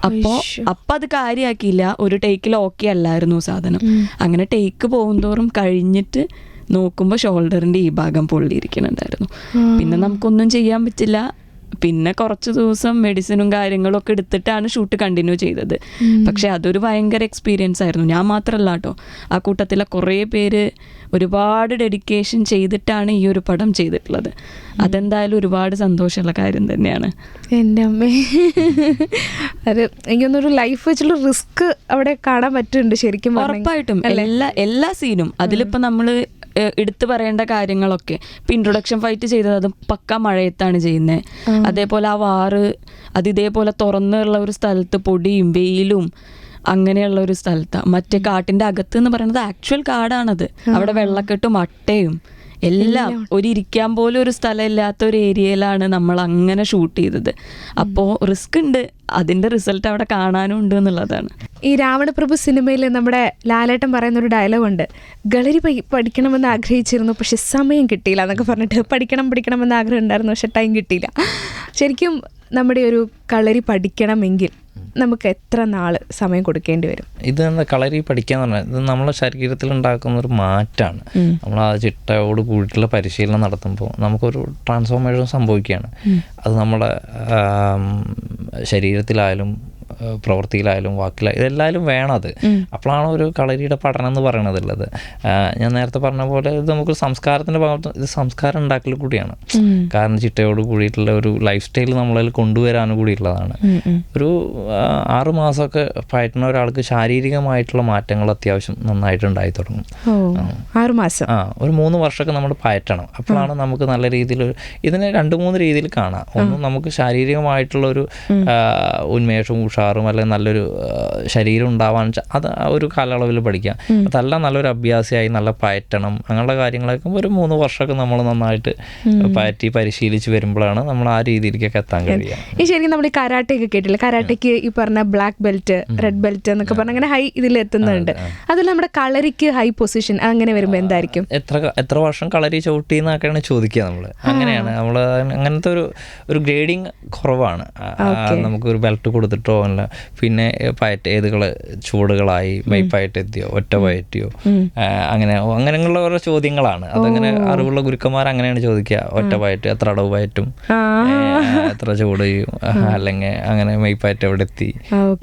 അപ്പോൾ അത് കാര്യമാക്കിയില്ല, ഒരു ടേക്കിൽ ഓക്കെ അല്ലായിരുന്നു സാധനം. അങ്ങനെ ടേക്ക് പോകുന്തോറും കഴിഞ്ഞിട്ട് നോക്കുമ്പോൾ ഷോൾഡറിൻ്റെ ഈ ഭാഗം പൊള്ളിയിരിക്കുന്നുണ്ടായിരുന്നു. പിന്നെ നമുക്കൊന്നും ചെയ്യാൻ പറ്റില്ല. പിന്നെ കുറച്ച് ദിവസം മെഡിസിനും കാര്യങ്ങളും ഒക്കെ എടുത്തിട്ടാണ് ഷൂട്ട് കണ്ടിന്യൂ ചെയ്തത്. പക്ഷെ അതൊരു ഭയങ്കര എക്സ്പീരിയൻസ് ആയിരുന്നു. ഞാൻ മാത്രമല്ല കേട്ടോ, ആ കൂട്ടത്തിലെ കുറേ പേര് ഒരുപാട് ഡെഡിക്കേഷൻ ചെയ്തിട്ടാണ് ഈ ഒരു പടം ചെയ്തിട്ടുള്ളത്. അതെന്തായാലും ഒരുപാട് സന്തോഷമുള്ള കാര്യം തന്നെയാണ്. എൻ്റെ അമ്മേ, അത് എനിക്കൊന്നൊരു ലൈഫ് വെച്ചുള്ള റിസ്ക് അവിടെ കാണാൻ പറ്റുന്നുണ്ട് ശരിക്കും. ഉറപ്പായിട്ടും എല്ലാ സീനും അതിലിപ്പോൾ നമ്മൾ എടുത്തു പറയേണ്ട കാര്യങ്ങളൊക്കെ ഇപ്പം ഇൻട്രൊഡക്ഷൻ ഫൈറ്റ് ചെയ്തത് അത് പക്ക മഴയത്താണ് ചെയ്യുന്നത്. അതേപോലെ ആ വാറ് അത് ഇതേപോലെ തുറന്നുള്ള ഒരു സ്ഥലത്ത് പൊടിയും വെയിലും അങ്ങനെയുള്ള ഒരു സ്ഥലത്താണ്. മറ്റേ കാട്ടിൻ്റെ അകത്ത് എന്ന് പറയുന്നത് ആക്ച്വൽ കാടാണത്. അവിടെ വെള്ളക്കെട്ടും അട്ടയും എല്ലാം ഇരിക്കാൻ പോലും ഒരു സ്ഥലമില്ലാത്ത ഒരു ഏരിയയിലാണ് നമ്മൾ അങ്ങനെ ഷൂട്ട് ചെയ്തത്. അപ്പോൾ റിസ്ക് ഉണ്ട്, അതിൻ്റെ റിസൾട്ട് അവിടെ കാണാനും ഉണ്ട് എന്നുള്ളതാണ്. ഈ രാവണപ്രഭു സിനിമയിൽ നമ്മുടെ ലാലേട്ടൻ പറയുന്നൊരു ഡയലോഗുണ്ട്, കളരി പഠിക്കണമെന്ന് ആഗ്രഹിച്ചിരുന്നു പക്ഷെ സമയം കിട്ടിയില്ല എന്നൊക്കെ പറഞ്ഞിട്ട്. പഠിക്കണമെന്ന് ആഗ്രഹം ഉണ്ടായിരുന്നു പക്ഷെ ടൈം കിട്ടിയില്ല. ശരിക്കും നമ്മുടെ ഒരു കളരി പഠിക്കണമെങ്കിൽ നമുക്ക് എത്ര നാള് സമയം കൊടുക്കേണ്ടി വരും? ഇത് കളരി പഠിക്കുക എന്ന് പറഞ്ഞാൽ ഇത് നമ്മളെ ശരീരത്തിൽ ഉണ്ടാക്കുന്ന ഒരു മാറ്റമാണ്. നമ്മൾ ആ ചിട്ടയോട് കൂടിയിട്ടുള്ള പരിശീലനം നടത്തുമ്പോൾ നമുക്കൊരു ട്രാൻസ്ഫോർമേഷൻ സംഭവിക്കുകയാണ്. അത് നമ്മുടെ ശരീരത്തിലായാലും പ്രവൃത്തിയിലായാലും വാക്കിലായാലും ഇതെല്ലാവരും വേണം. അത് അപ്പോഴാണ് ഒരു കളരിയുടെ പഠനം എന്ന് പറയണതുള്ളത്. ഞാൻ നേരത്തെ പറഞ്ഞ പോലെ ഇത് നമുക്ക് സംസ്കാരത്തിൻ്റെ ഭാഗത്ത് ഇത് സംസ്കാരം ഉണ്ടാക്കൽ കൂടിയാണ്. കാരണം ചിട്ടയോട് കൂടിയിട്ടുള്ള ഒരു ലൈഫ് സ്റ്റൈൽ നമ്മളതിൽ കൊണ്ടുവരാനും കൂടിയുള്ളതാണ്. ഒരു 6 മാസമൊക്കെ പയറ്റുന്ന ഒരാൾക്ക് ശാരീരികമായിട്ടുള്ള മാറ്റങ്ങൾ അത്യാവശ്യം നന്നായിട്ട് ഉണ്ടായി തുടങ്ങും. 6 മാസം ഒരു 3 വർഷമൊക്കെ നമ്മൾ പയറ്റണം. അപ്പോഴാണ് നമുക്ക് നല്ല രീതിയിൽ ഇതിനെ 2-3 രീതിയിൽ കാണാം. ഒന്ന് നമുക്ക് ശാരീരികമായിട്ടുള്ളൊരു ഉന്മേഷവും ഉഷാറും അല്ലെങ്കിൽ നല്ലൊരു ശരീരം ഉണ്ടാവാൻ അത് ഒരു കാലയളവിൽ പഠിക്കാം. അതല്ല നല്ലൊരു അഭ്യാസിയായി നല്ല പയറ്റണം അങ്ങനെയുള്ള കാര്യങ്ങളൊക്കെ ഒരു 3 വർഷമൊക്കെ നമ്മൾ നന്നായിട്ട് പയറ്റി പരിശീലിച്ച് വരുമ്പോഴാണ് നമ്മൾ ആ രീതിയിലേക്കൊക്കെ എത്താൻ കഴിയുക. ഈ ശരിക്കും നമ്മൾ ഈ കരാട്ടയൊക്കെ കേട്ടില്ല, കരാട്ടയ്ക്ക് ഈ പറഞ്ഞ ബ്ലാക്ക് ബെൽറ്റ്, റെഡ് ബെൽറ്റ് എന്നൊക്കെ പറഞ്ഞ അങ്ങനെ ഹൈ ഇതിൽ എത്തുന്നുണ്ട്. അതിൽ നമ്മുടെ കളരിക്ക് ഹൈ പൊസിഷൻ അങ്ങനെ വരുമ്പോൾ എന്തായിരിക്കും? എത്ര വർഷം കളരി ചവിട്ടി എന്നൊക്കെയാണ് ചോദിക്കുക. നമ്മൾ അങ്ങനെയാണ് നമ്മൾ അങ്ങനത്തെ ഒരു ഗ്രേഡിങ് കുറവാണ്. നമുക്കൊരു ബെൽറ്റ് കൊടുത്തിട്ടോ അല്ല പിന്നെ പയറ്റ് ഏതുകള് ചൂടുകളായി മെയ്പയറ്റ് എത്തിയോ ഒറ്റ പയറ്റിയോ അങ്ങനെയുള്ള ഓരോ ചോദ്യങ്ങളാണ്. അതങ്ങനെ അറിവുള്ള ഗുരുക്കന്മാർ അങ്ങനെയാണ് ചോദിക്കുക. ഒറ്റ പയറ്റ് എത്ര അടവ് പയറ്റും, എത്ര ചൂട് ചെയ്യും, അല്ലെങ്കിൽ അങ്ങനെ മെയ്പയറ്റ് എവിടെ എത്തി,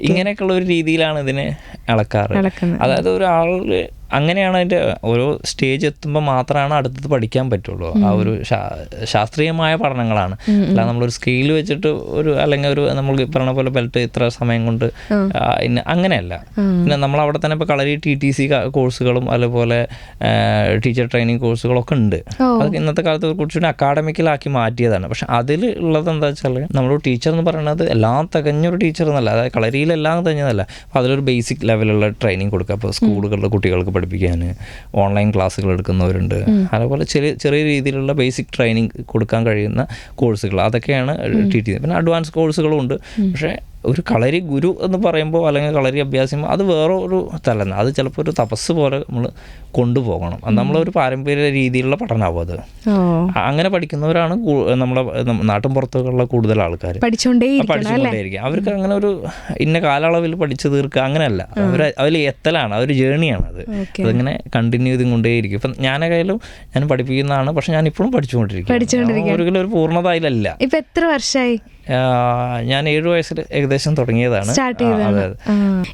ഇങ്ങനെയൊക്കെയുള്ള ഒരു രീതിയിലാണ് ഇതിനെ അളക്കാറ്. അതായത് ഒരാള് അങ്ങനെയാണ് അതിൻ്റെ ഓരോ സ്റ്റേജ് എത്തുമ്പോൾ മാത്രമാണ് അടുത്തത് പഠിക്കാൻ പറ്റുള്ളൂ. ആ ഒരു ശാസ്ത്രീയമായ പഠനങ്ങളാണ്. അല്ല നമ്മളൊരു സ്കെയിൽ വെച്ചിട്ട് അല്ലെങ്കിൽ ഒരു നമ്മൾ പറഞ്ഞ പോലെ ബെൽറ്റ് ഇത്ര സമയം കൊണ്ട് അങ്ങനെയല്ല. പിന്നെ നമ്മളവിടെ തന്നെ ഇപ്പോൾ കളരി TTC കോഴ്സുകളും അതുപോലെ ടീച്ചർ ട്രെയിനിങ് കോഴ്സുകളൊക്കെ ഉണ്ട്. അതൊക്കെ ഇന്നത്തെ കാലത്ത് കുറച്ചുകൂടി അക്കാഡമിക്കലാക്കി മാറ്റിയതാണ്. പക്ഷെ അതിൽ ഉള്ളത് എന്താ വെച്ചാൽ നമ്മളൊരു ടീച്ചർ എന്ന് പറയുന്നത് എല്ലാം തികഞ്ഞൊരു ടീച്ചർ എന്നല്ല, അതായത് കളരിയിലെല്ലാം തികഞ്ഞതല്ല. അപ്പോൾ അതിലൊരു ബേസിക് ലെവലുള്ള ട്രെയിനിങ് കൊടുക്കുക. അപ്പോൾ സ്കൂളുകളിലെ കുട്ടികൾക്ക് പഠിപ്പിക്കാൻ ഓൺലൈൻ ക്ലാസ്സുകൾ എടുക്കുന്നവരുണ്ട്. അതുപോലെ ചെറിയ രീതിയിലുള്ള ബേസിക് ട്രെയിനിങ് കൊടുക്കാൻ കഴിയുന്ന കോഴ്സുകൾ അതൊക്കെയാണ് TTC. പിന്നെ അഡ്വാൻസ് കോഴ്സുകളും ഉണ്ട്. പക്ഷേ ഒരു കളരി ഗുരു എന്ന് പറയുമ്പോൾ അല്ലെങ്കിൽ കളരി അഭ്യാസം അത് വേറെ ഒരു തലമാണ്. അത് ചിലപ്പോൾ ഒരു തപസ് പോലെ നമ്മൾ കൊണ്ടുപോകണം. അത് നമ്മളൊരു പാരമ്പര്യ രീതിയിലുള്ള പഠനമാവും. അത് അങ്ങനെ പഠിക്കുന്നവരാണ് നമ്മളെ നാട്ടിൻ പുറത്തുള്ള കൂടുതൽ ആൾക്കാർ പഠിച്ചുകൊണ്ടേയിരിക്കും. അവർക്ക് അങ്ങനെ ഒരു ഇന്ന കാലയളവിൽ പഠിച്ചു തീർക്കുക അങ്ങനെയല്ല. അതിൽ എത്തലാണ്, അതൊരു ജേണിയാണ്. അതിങ്ങനെ കണ്ടിന്യൂ ചെയ്തുകൊണ്ടേയിരിക്കും. ഇപ്പം ഞാൻ പഠിപ്പിക്കുന്നതാണ്, പക്ഷെ ഞാൻ ഇപ്പോഴും പഠിച്ചുകൊണ്ടിരിക്കും. ഒരിക്കലും ഒരു പൂർണ്ണത അതിലല്ല. ഇപ്പം എത്ര വർഷമായി? ഞാൻ 7 വയസ്സിൽ ഏകദേശം തുടങ്ങിയതാണ്.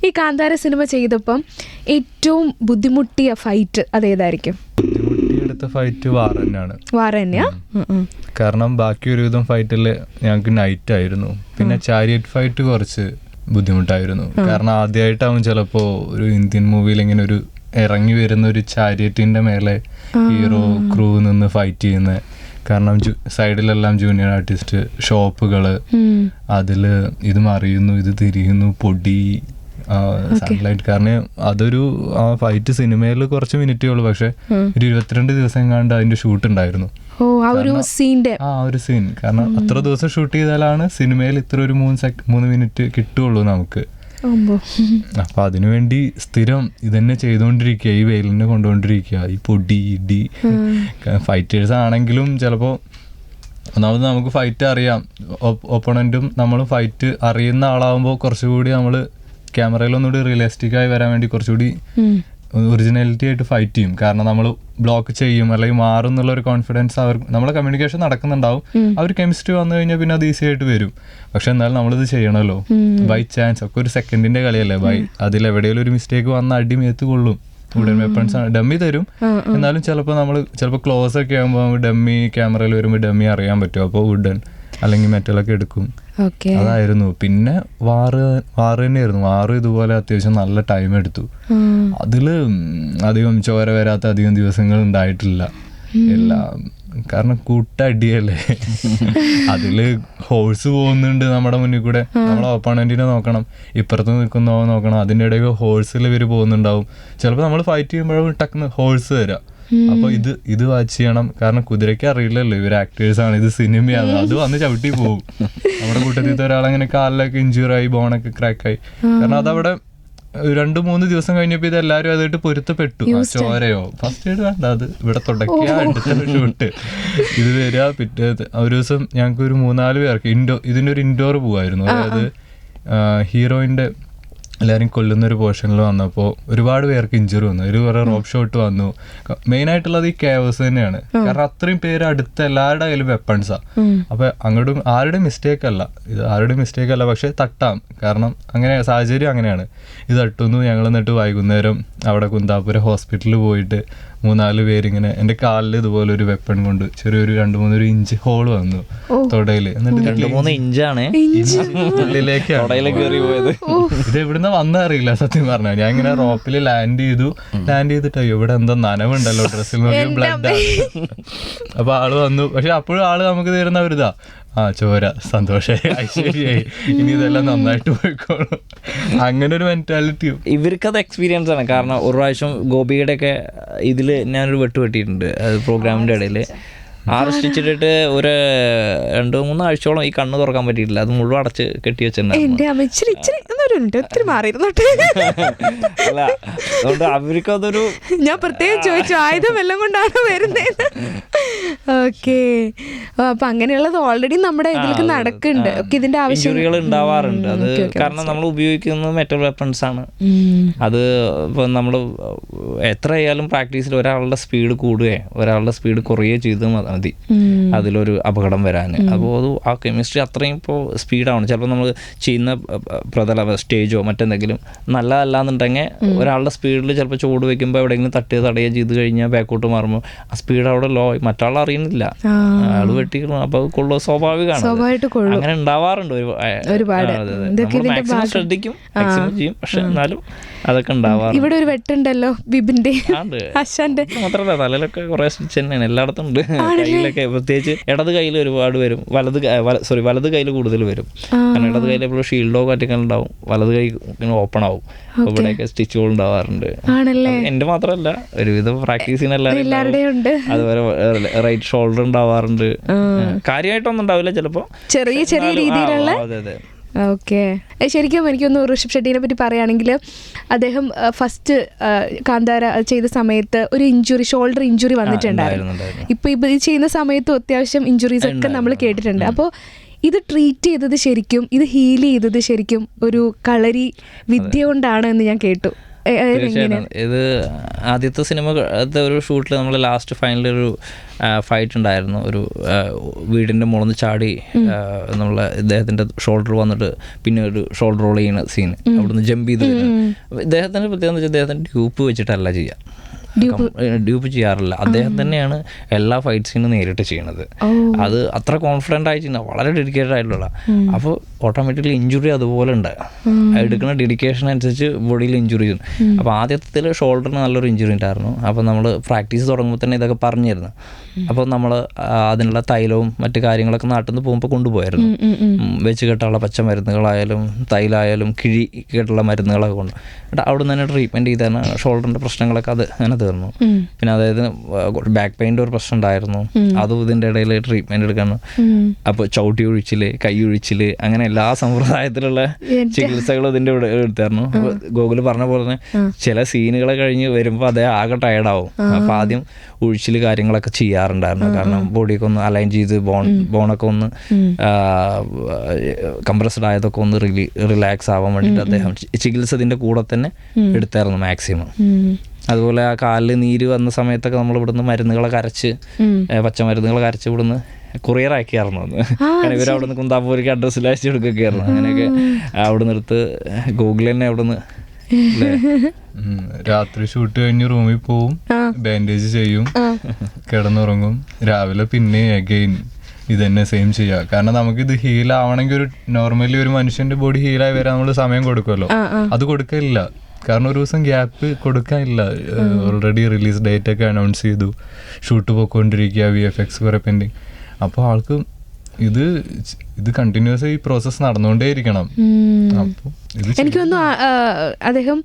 ഈ കാന്താര സിനിമ ചെയ്തപ്പം ഏറ്റവും ബുദ്ധിമുട്ടിയ ഫൈറ്റ് അതേതായിരിക്കും? ബുദ്ധിമുട്ടിയെടുത്ത ഫൈറ്റ് വാർ തന്നെയാ. കാരണം ബാക്കി ഒരുവിധം ഫൈറ്റില് ഞങ്ങൾക്ക് നൈറ്റ് ആയിരുന്നു. പിന്നെ ചാരിയറ്റ് ഫൈറ്റ് കുറച്ച് ബുദ്ധിമുട്ടായിരുന്നു. കാരണം ആദ്യമായിട്ടാവും ചിലപ്പോ ഒരു ഇന്ത്യൻ മൂവിയിൽ ഇങ്ങനെ ഒരു ഇറങ്ങി വരുന്ന ഒരു ചാരിയറ്റിന്റെ മേലെ ഹീറോ ക്രൂ നിന്ന് ഫൈറ്റ് ചെയ്യുന്ന. കാരണം സൈഡിലെല്ലാം ജൂനിയർ ആർട്ടിസ്റ്റ് ഷോപ്പുകള്, അതില് ഇത് മറിയുന്നു, ഇത് തിരിയുന്നു, പൊടി, സൺലൈറ്റ്. കാരണം അതൊരു ഫൈറ്റ് സിനിമയിൽ കുറച്ച് മിനിറ്റേ ഉള്ളൂ, പക്ഷെ ഒരു 22 ദിവസം കണ്ട് അതിന്റെ ഷൂട്ട് ഉണ്ടായിരുന്നു. ആ ഒരു സീൻ. കാരണം അത്ര ദിവസം ഷൂട്ട് ചെയ്താലാണ് സിനിമയിൽ ഇത്ര ഒരു 3 മിനിറ്റ് കിട്ടുള്ളൂ നമുക്ക്. അപ്പൊ അതിനുവേണ്ടി സ്ഥിരം ഇതന്നെ ചെയ്തോണ്ടിരിക്കുക, ഈ വെയിലിനെ കൊണ്ടുകൊണ്ടിരിക്കുക, ഈ പൊടി ഇടി. ഫൈറ്റേഴ്സ് ആണെങ്കിലും ചിലപ്പോ ഒന്നാമത് നമുക്ക് ഫൈറ്റ് അറിയാം, ഒപ്പണന്റും നമ്മളും ഫൈറ്റ് അറിയുന്ന ആളാവുമ്പോൾ കുറച്ചുകൂടി നമ്മള് ക്യാമറയിൽ ഒന്നുകൂടി റിയലിസ്റ്റിക് ആയി വരാൻ വേണ്ടി കുറച്ചുകൂടി ഒറിജിനാലിറ്റി ആയിട്ട് ഫൈറ്റ് ചെയ്യും. കാരണം നമ്മൾ ബ്ലോക്ക് ചെയ്യും അല്ലെങ്കിൽ മാറും എന്നുള്ള ഒരു കോൺഫിഡൻസ് അവർക്ക്, നമ്മളെ കമ്മ്യൂണിക്കേഷൻ നടക്കുന്നുണ്ടാവും, അവർ കെമിസ്ട്രി വന്നു കഴിഞ്ഞാൽ പിന്നെ അത് ഈസി ആയിട്ട് വരും. പക്ഷെ എന്നാലും നമ്മളിത് ചെയ്യണമല്ലോ, ബൈ ചാൻസ് ഒക്കെ ഒരു സെക്കൻഡിന്റെ കളിയല്ലേ, അതിലെവിടെയെങ്കിലും ഒരു മിസ്റ്റേക്ക് വന്ന് അടി മേത്ത് കൊള്ളും. വുഡൻ വെപ്പൺസ് ആണ്, ഡമ്മി തരും, എന്നാലും ചിലപ്പോൾ ക്ലോസ് ഒക്കെ ആകുമ്പോൾ ഡമ്മി ക്യാമറയിൽ വരുമ്പോൾ ഡമ്മി അറിയാൻ പറ്റും, അപ്പോൾ വുഡൻ അല്ലെങ്കിൽ മെറ്റലൊക്കെ എടുക്കും. അതായിരുന്നു. പിന്നെ വാറ് തന്നെയായിരുന്നു. വാറ് ഇതുപോലെ അത്യാവശ്യം നല്ല ടൈം എടുത്തു. അതില് അധികം ചോര വരാത്ത അധികം ദിവസങ്ങൾ ഉണ്ടായിട്ടില്ല എല്ലാം, കാരണം കൂട്ടടിയല്ലേ. അതില് ഹോഴ്സ് പോകുന്നുണ്ട് നമ്മുടെ മുന്നിൽ കൂടെ, നമ്മളെ ഓപ്പോണന്റിനെ നോക്കണം, ഇപ്പുറത്ത് നിൽക്കുന്നോ നോക്കണം, അതിൻ്റെ ഇടയിൽ ഹോഴ്സിൽ ഇവർ പോകുന്നുണ്ടാവും. ചിലപ്പോൾ നമ്മൾ ഫൈറ്റ് ചെയ്യുമ്പോഴും ടക്കുന്ന് ഹോഴ്സ് വരാം. അപ്പൊ ഇത് വാച്ച് ചെയ്യണം, കാരണം കുതിരയ്ക്ക് അറിയില്ലല്ലോ ഇവർ ആക്ടേഴ്സ് ആണ്, ഇത് സിനിമയാണ്, അത് വന്ന് ചവിട്ടി പോകും. നമ്മുടെ കൂട്ടത്തിൽ ഒരാളങ്ങനെ കാലിലൊക്കെ ഇഞ്ചുറായി, ബോണൊക്കെ ക്രാക്കായി. കാരണം അതവിടെ 2-3 ദിവസം കഴിഞ്ഞപ്പോ ഇത് എല്ലാരും അതായിട്ട് പൊരുത്തപ്പെട്ടു. ചോരയോ ഫസ്റ്റ് എയ്ഡ് വേണ്ട, അത് ഇവിടെ തുടക്കിയ അടുത്ത ഷൂട്ട് ഇത് വരിക. പിറ്റേ ഒരു ദിവസം ഞങ്ങൾക്ക് ഒരു 3-4 പേർക്ക് ഇതിൻ്റെ ഒരു ഇൻഡോർ പോവായിരുന്നു. അതായത് ഹീറോയിന്റെ എല്ലാവരും കൊല്ലുന്നൊരു പോർഷനിൽ വന്നപ്പോൾ ഒരുപാട് പേർക്ക് ഇഞ്ചുറി വന്നു, ഒരു കുറേ റോപ്പ് ഷോട്ട് വന്നു. മെയിനായിട്ടുള്ളത് ഈ കേവേഴ്സ് തന്നെയാണ്, കാരണം അത്രയും പേര് അടുത്ത എല്ലാവരുടെ കയ്യിലും വെപ്പൺസാണ്. അപ്പൊ അങ്ങോട്ടും ആരുടെയും മിസ്റ്റേക്ക് അല്ല, പക്ഷെ തട്ടാം, കാരണം അങ്ങനെ സാഹചര്യം അങ്ങനെയാണ്. ഇത് തട്ടുന്നു. ഞങ്ങൾ എന്നിട്ട് വൈകുന്നേരം അവിടെ കുന്താപുര ഹോസ്പിറ്റലിൽ പോയിട്ട് 3-4 പേരിങ്ങനെ എൻ്റെ കാലിൽ ഇതുപോലെ ഒരു വെപ്പൺ കൊണ്ട് ചെറിയൊരു 2-3 ഇഞ്ച് ഹോള് വന്നു തൊടയില്. എന്നിട്ട് 2-3 ഇഞ്ചാണ് ഉള്ളിലേക്കാണ് ഇത് എവിടുന്ന വന്നറിയില്ല സത്യം പറഞ്ഞാൽ. ഞാൻ ഇങ്ങനെ റോപ്പിൽ ലാൻഡ് ചെയ്തിട്ട് ഇവിടെ എന്താ നനവുണ്ടല്ലോ ഡ്രസ്സിൽ, ബ്ലഡ്. അപ്പൊ ആള് വന്നു. പക്ഷെ അപ്പോഴും ആള് നമുക്ക് തരുന്ന ഒരു ഇതാ, ചോര, സന്തോഷമായി, ഐശ്വര്യായി, ഇനി ഇതെല്ലാം നന്നായിട്ട് പോയിക്കോളും, അങ്ങനെ ഒരു മെന്റാലിറ്റി. ഇവർക്കത് എക്സ്പീരിയൻസ് ആണ്. കാരണം ഒരു പ്രാവശ്യം ഗോപിയുടെ ഒക്കെ ഇതിൽ ഞാനൊരു വെട്ടിയിട്ടുണ്ട് പ്രോഗ്രാമിൻ്റെ ഇടയിൽ. 6 സ്റ്റിച്ചിട്ടിട്ട് ഒരു 2-3 ആഴ്ചയോളം ഈ കണ്ണ് തുറക്കാൻ പറ്റിയിട്ടില്ല, അത് മുഴുവൻ അടച്ച് കെട്ടി വെച്ചിട്ടുണ്ടായിരുന്നു. അല്ല, അതുകൊണ്ട് അവർക്ക് അതൊരു, ഞാൻ പ്രത്യേകം ചോദിച്ചു ആയുധം എല്ലാം കൊണ്ടാണ് വരുന്നത്. ഓക്കെ, അപ്പൊ അങ്ങനെയുള്ളത് ഓൾറെഡി നമ്മുടെ ഇതിലേക്ക് നടക്കുന്നുണ്ട്. ഇതിന്റെ ഇഞ്ചുറികൾ ഉണ്ടാവാറുണ്ട്. അത് കാരണം നമ്മൾ ഉപയോഗിക്കുന്നത് മെറ്റൽ വെപ്പൺസ് ആണ്. അത് ഇപ്പൊ നമ്മൾ എത്ര ആയാലും പ്രാക്ടീസിൽ ഒരാളുടെ സ്പീഡ് കൂടുകയോ ഒരാളുടെ സ്പീഡ് കുറയുകയോ ചെയ്ത് മതി അതിലൊരു അപകടം വരാൻ. അപ്പോൾ അത് ആ കെമിസ്ട്രി അത്രയും ഇപ്പോൾ സ്പീഡാണ്. ചിലപ്പോൾ നമ്മൾ ചെയ്യുന്ന പ്രതല സ്റ്റേജോ മറ്റെന്തെങ്കിലും നല്ലതല്ലാന്നുണ്ടെങ്കിൽ ഒരാളുടെ സ്പീഡിൽ ചിലപ്പോൾ ചൂട് വെക്കുമ്പോൾ എവിടെയെങ്കിലും തടയുക ചെയ്ത് കഴിഞ്ഞാൽ ബാക്കോട്ട് മാറുമ്പോൾ ആ സ്പീഡ് അവിടെ ലോ, മറ്റാൾ അറിയുന്നില്ല, ആള് വെട്ടിക്കണം. അപ്പോൾ കൊള്ളുക സ്വാഭാവികമാണ്, അങ്ങനെ ഉണ്ടാവാറുണ്ട് ഒരുപാട്. മാക്സിമം ശ്രദ്ധിക്കും, മാക്സിമം ചെയ്യും, പക്ഷെ എന്നാലും അതൊക്കെ ഉണ്ടാവാറുണ്ട്. ഇവിടെ ഒരു വെട്ടുണ്ടല്ലോ ബിബിന്റെ, മാത്രമല്ല തലയിലൊക്കെ കുറെ സ്റ്റിച്ച് തന്നെയാണ്, എല്ലായിടത്തും ഉണ്ട്. കയ്യിലൊക്കെ പ്രത്യേകിച്ച് ഇടത് കയ്യിൽ ഒരുപാട് വരും, വലത് കയ്യിൽ കൂടുതൽ വരും. കാരണം ഇടത് കയ്യിൽ എപ്പോഴും ഷീൽഡോ കാറ്റൊക്കെ ഉണ്ടാവും, വലത് കൈ ഇങ്ങനെ ഓപ്പൺ ആവും. അപ്പോൾ ഇവിടെയൊക്കെ സ്റ്റിച്ചുകൾ ഉണ്ടാവാറുണ്ട്. എന്റെ മാത്രമല്ല, ഒരുവിധം പ്രാക്ടീസിന് എല്ലാവരുടെയും ഉണ്ട്. അതുപോലെ റൈറ്റ് ഷോൾഡർ ഉണ്ടാവാറുണ്ട്. കാര്യമായിട്ടൊന്നും ഉണ്ടാവില്ല, ചിലപ്പോൾ ചെറിയ ചെറിയ രീതിയിലുള്ള. അതെ. ഓക്കെ, ശരിക്കും എനിക്കൊന്ന് ഋഷഭ് ഷെട്ടിനെ പറ്റി പറയുകയാണെങ്കിൽ അദ്ദേഹം ഫസ്റ്റ് കാന്താര ചെയ്ത സമയത്ത് ഒരു ഷോൾഡർ ഇഞ്ചുറി വന്നിട്ടുണ്ടായിരുന്നു. ഇപ്പൊ ഇത് ചെയ്യുന്ന സമയത്തും അത്യാവശ്യം ഇഞ്ചുറീസ് ഒക്കെ നമ്മൾ കേട്ടിട്ടുണ്ട്. അപ്പോൾ ഇത് ട്രീറ്റ് ചെയ്തത് ശരിക്കും, ഇത് ഹീൽ ചെയ്തത് ശരിക്കും ഒരു കളരി വിദ്യ കൊണ്ടാണ് എന്ന് ഞാൻ കേട്ടു. തീർച്ചയായിട്ടും. ഇത് ആദ്യത്തെ സിനിമത്തെ ഒരു ഷൂട്ടിൽ നമ്മൾ ലാസ്റ്റ് ഫൈനലൊരു ഫൈറ്റ് ഉണ്ടായിരുന്നു. ഒരു വീടിൻ്റെ മുകളിൽ നിന്ന് ചാടി നമ്മളെ ഇദ്ദേഹത്തിൻ്റെ ഷോൾഡർ വന്നിട്ട് പിന്നെ ഒരു ഷോൾഡർ റോൾ ചെയ്യുന്ന സീൻ, അവിടുന്ന് ജമ്പ് ചെയ്ത് വരുന്നത്. ഇദ്ദേഹത്തിൻ്റെ പ്രത്യേകത എന്ന് വെച്ചാൽ ഇദ്ദേഹത്തിൻ്റെ ഡ്യൂപ്പ് വെച്ചിട്ടല്ല ചെയ്യുക, ഡ്യൂപ്പ് ചെയ്യാറില്ല. അദ്ദേഹം തന്നെയാണ് എല്ലാ ഫൈറ്റ് സീനും നേരിട്ട് ചെയ്യണത്. അത് അത്ര കോൺഫിഡൻ്റ് ആയി ചെയ്യുന്ന, വളരെ ഡെഡിക്കേറ്റഡ് ആയിട്ടുള്ള. അപ്പോൾ ഓട്ടോമാറ്റിക്കലി ഇഞ്ചുറി അതുപോലെ ഉണ്ട്, എടുക്കുന്ന ഡെഡിക്കേഷൻ അനുസരിച്ച് ബോഡിയിൽ ഇഞ്ചുറി ചെയ്യും. അപ്പോൾ ആദ്യത്തിൽ ഷോൾഡറിന് നല്ലൊരു ഇഞ്ചുറി ഉണ്ടായിരുന്നു. അപ്പോൾ നമ്മൾ പ്രാക്ടീസ് തുടങ്ങുമ്പോൾ തന്നെ ഇതൊക്കെ പറഞ്ഞിരുന്നു. അപ്പോൾ നമ്മൾ അതിനുള്ള തൈലവും മറ്റു കാര്യങ്ങളൊക്കെ നാട്ടിൽ നിന്ന് പോകുമ്പോൾ കൊണ്ടുപോയായിരുന്നു. വെച്ച് കെട്ടാനുള്ള പച്ചമരുന്നുകളായാലും തൈലായാലും കിഴി കെട്ടുള്ള മരുന്നുകളൊക്കെ കൊണ്ട് അവിടെ നിന്ന് തന്നെ ട്രീറ്റ്മെൻറ്റ് ചെയ്താണ് ഷോൾഡറിൻ്റെ പ്രശ്നങ്ങളൊക്കെ അത് അങ്ങനെ തീർന്നു. പിന്നെ അതായത് ബാക്ക് പെയിൻ്റെ ഒരു പ്രശ്നം ഉണ്ടായിരുന്നു, അതും ഇതിൻ്റെ ഇടയിൽ ട്രീറ്റ്മെൻറ്റ് എടുക്കണം. അപ്പോൾ ചവിട്ടി ഒഴിച്ചിൽ, കൈ ഒഴിച്ചിൽ, അങ്ങനെ എല്ലാ സമ്പ്രദായത്തിലുള്ള ചികിത്സകളും ഇതിൻ്റെ ഇവിടെ എടുത്തായിരുന്നു. ഗോകുൽ പറഞ്ഞ പോലെ തന്നെ ചില സീനുകളെ കഴിഞ്ഞ് വരുമ്പോൾ അതേ ആകെ ടയർഡാവും. അപ്പോൾ ആദ്യം ഒഴിച്ചിൽ കാര്യങ്ങളൊക്കെ ചെയ്യാറുണ്ടായിരുന്നു. കാരണം ബോഡിയൊക്കെ ഒന്ന് അലൈൻ ചെയ്ത് ബോണൊക്കെ ഒന്ന് കംപ്രസ്ഡ് ആയതൊക്കെ ഒന്ന് റിലാക്സ് ആവാൻ വേണ്ടിയിട്ട് അദ്ദേഹം ചികിത്സ ഇതിൻ്റെ കൂടെ തന്നെ എടുത്തായിരുന്നു മാക്സിമം. അതുപോലെ ആ കാലിൽ നീര് വന്ന സമയത്തൊക്കെ നമ്മൾ ഇവിടുന്ന് മരുന്നുകളൊക്കെ അരച്ച് പച്ചമരുന്നുകളൊക്കെ അരച്ച് ഇവിടുന്ന് കൊറിയർ ആക്കിയായിരുന്നു അന്ന്. കാരണം ഇവർ അവിടെ നിന്ന് കുന്താപ്പൂരിക്ക് അഡ്രസ്സിൽ അയച്ചു കൊടുക്കുകയായിരുന്നു. അങ്ങനെയൊക്കെ അവിടെ നിന്ന് എടുത്ത് ഗൂഗിൾ തന്നെ അവിടെ നിന്ന് രാത്രി ഷൂട്ട് കഴിഞ്ഞ് റൂമിൽ പോവും, ബാൻഡേജ് ചെയ്യും, കിടന്നുറങ്ങും, രാവിലെ പിന്നെ അഗെയിൻ ഇത് തന്നെ സെയിം ചെയ്യുക. കാരണം നമുക്കിത് ഹീൽ ആവണമെങ്കിൽ ഒരു നോർമലി ഒരു മനുഷ്യന്റെ ബോഡി ഹീലായി വരാൻ നമ്മൾ സമയം കൊടുക്കുമല്ലോ, അത് കൊടുക്കില്ല. കാരണം ഒരു ദിവസം ഗ്യാപ്പ് കൊടുക്കാനില്ല. ഓൾറെഡി റിലീസ് ഡേറ്റ് ഒക്കെ അനൗൺസ് ചെയ്തു, ഷൂട്ട് പോയിക്കൊണ്ടിരിക്കുക, VFX കുറെ പെൻഡിങ്. അപ്പോൾ ആൾക്ക് ഇത് കണ്ടിന്യൂസ് ഈ പ്രോസസ്സ് നടന്നുകൊണ്ടേയിരിക്കണം. അപ്പോൾ എനിക്ക് തോന്നുന്നു അദ്ദേഹം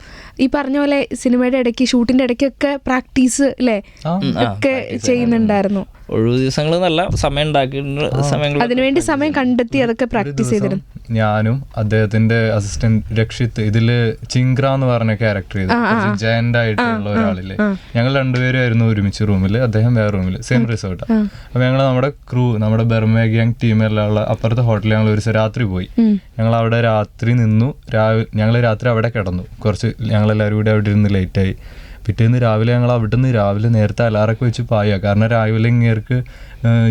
ഈ പറഞ്ഞ പോലെ സിനിമയുടെ ഇടയ്ക്ക് ഷൂട്ടിന്റെ ഇടയ്ക്കൊക്കെ പ്രാക്ടീസ് അല്ലേ ഒക്കെ ചെയ്യുന്നുണ്ടായിരുന്നു. ഒഴിവ് ദിവസങ്ങൾ നല്ല സമയം ഉണ്ടാക്കിയിട്ടുണ്ട്, അതിനുവേണ്ടി സമയം കണ്ടെത്തി അതൊക്കെ പ്രാക്ടീസ് ചെയ്തിരുന്നു. ഞാനും അദ്ദേഹത്തിന്റെ അസിസ്റ്റന്റ് രക്ഷിത്ത് ഇതില് ചിങ്ക്ര എന്ന് പറഞ്ഞ ക്യാരക്ടർ ചെയ്തു, ജയന്റ് ആയിട്ടുള്ള ഒരാളില്ലേ. ഞങ്ങൾ രണ്ടുപേരായിരുന്നു ഒരുമിച്ച് റൂമിൽ, അദ്ദേഹം വേറെ റൂമിൽ, സെയിം റിസോർട്ട്. അപ്പൊ ഞങ്ങൾ നമ്മുടെ ക്രൂ, നമ്മുടെ ബർമ ഗ്യാങ് ടീമെല്ലാം ഉള്ള അപ്പുറത്തെ ഹോട്ടലിൽ ഞങ്ങൾ ഒരു ദിവസം രാത്രി പോയി. ഞങ്ങൾ അവിടെ രാത്രി നിന്നു, ഞങ്ങൾ രാത്രി അവിടെ കിടന്നു. കുറച്ച് ഞങ്ങളെല്ലാവരും കൂടി അവിടെ ഇരുന്ന് ലേറ്റായി. പിറ്റേന്ന് രാവിലെ ഞങ്ങൾ അവിടുന്ന് രാവിലെ നേരത്തെ അലാറൊക്കെ വെച്ച് പായുക. കാരണം രാവിലെ ഇങ്ങേർക്ക്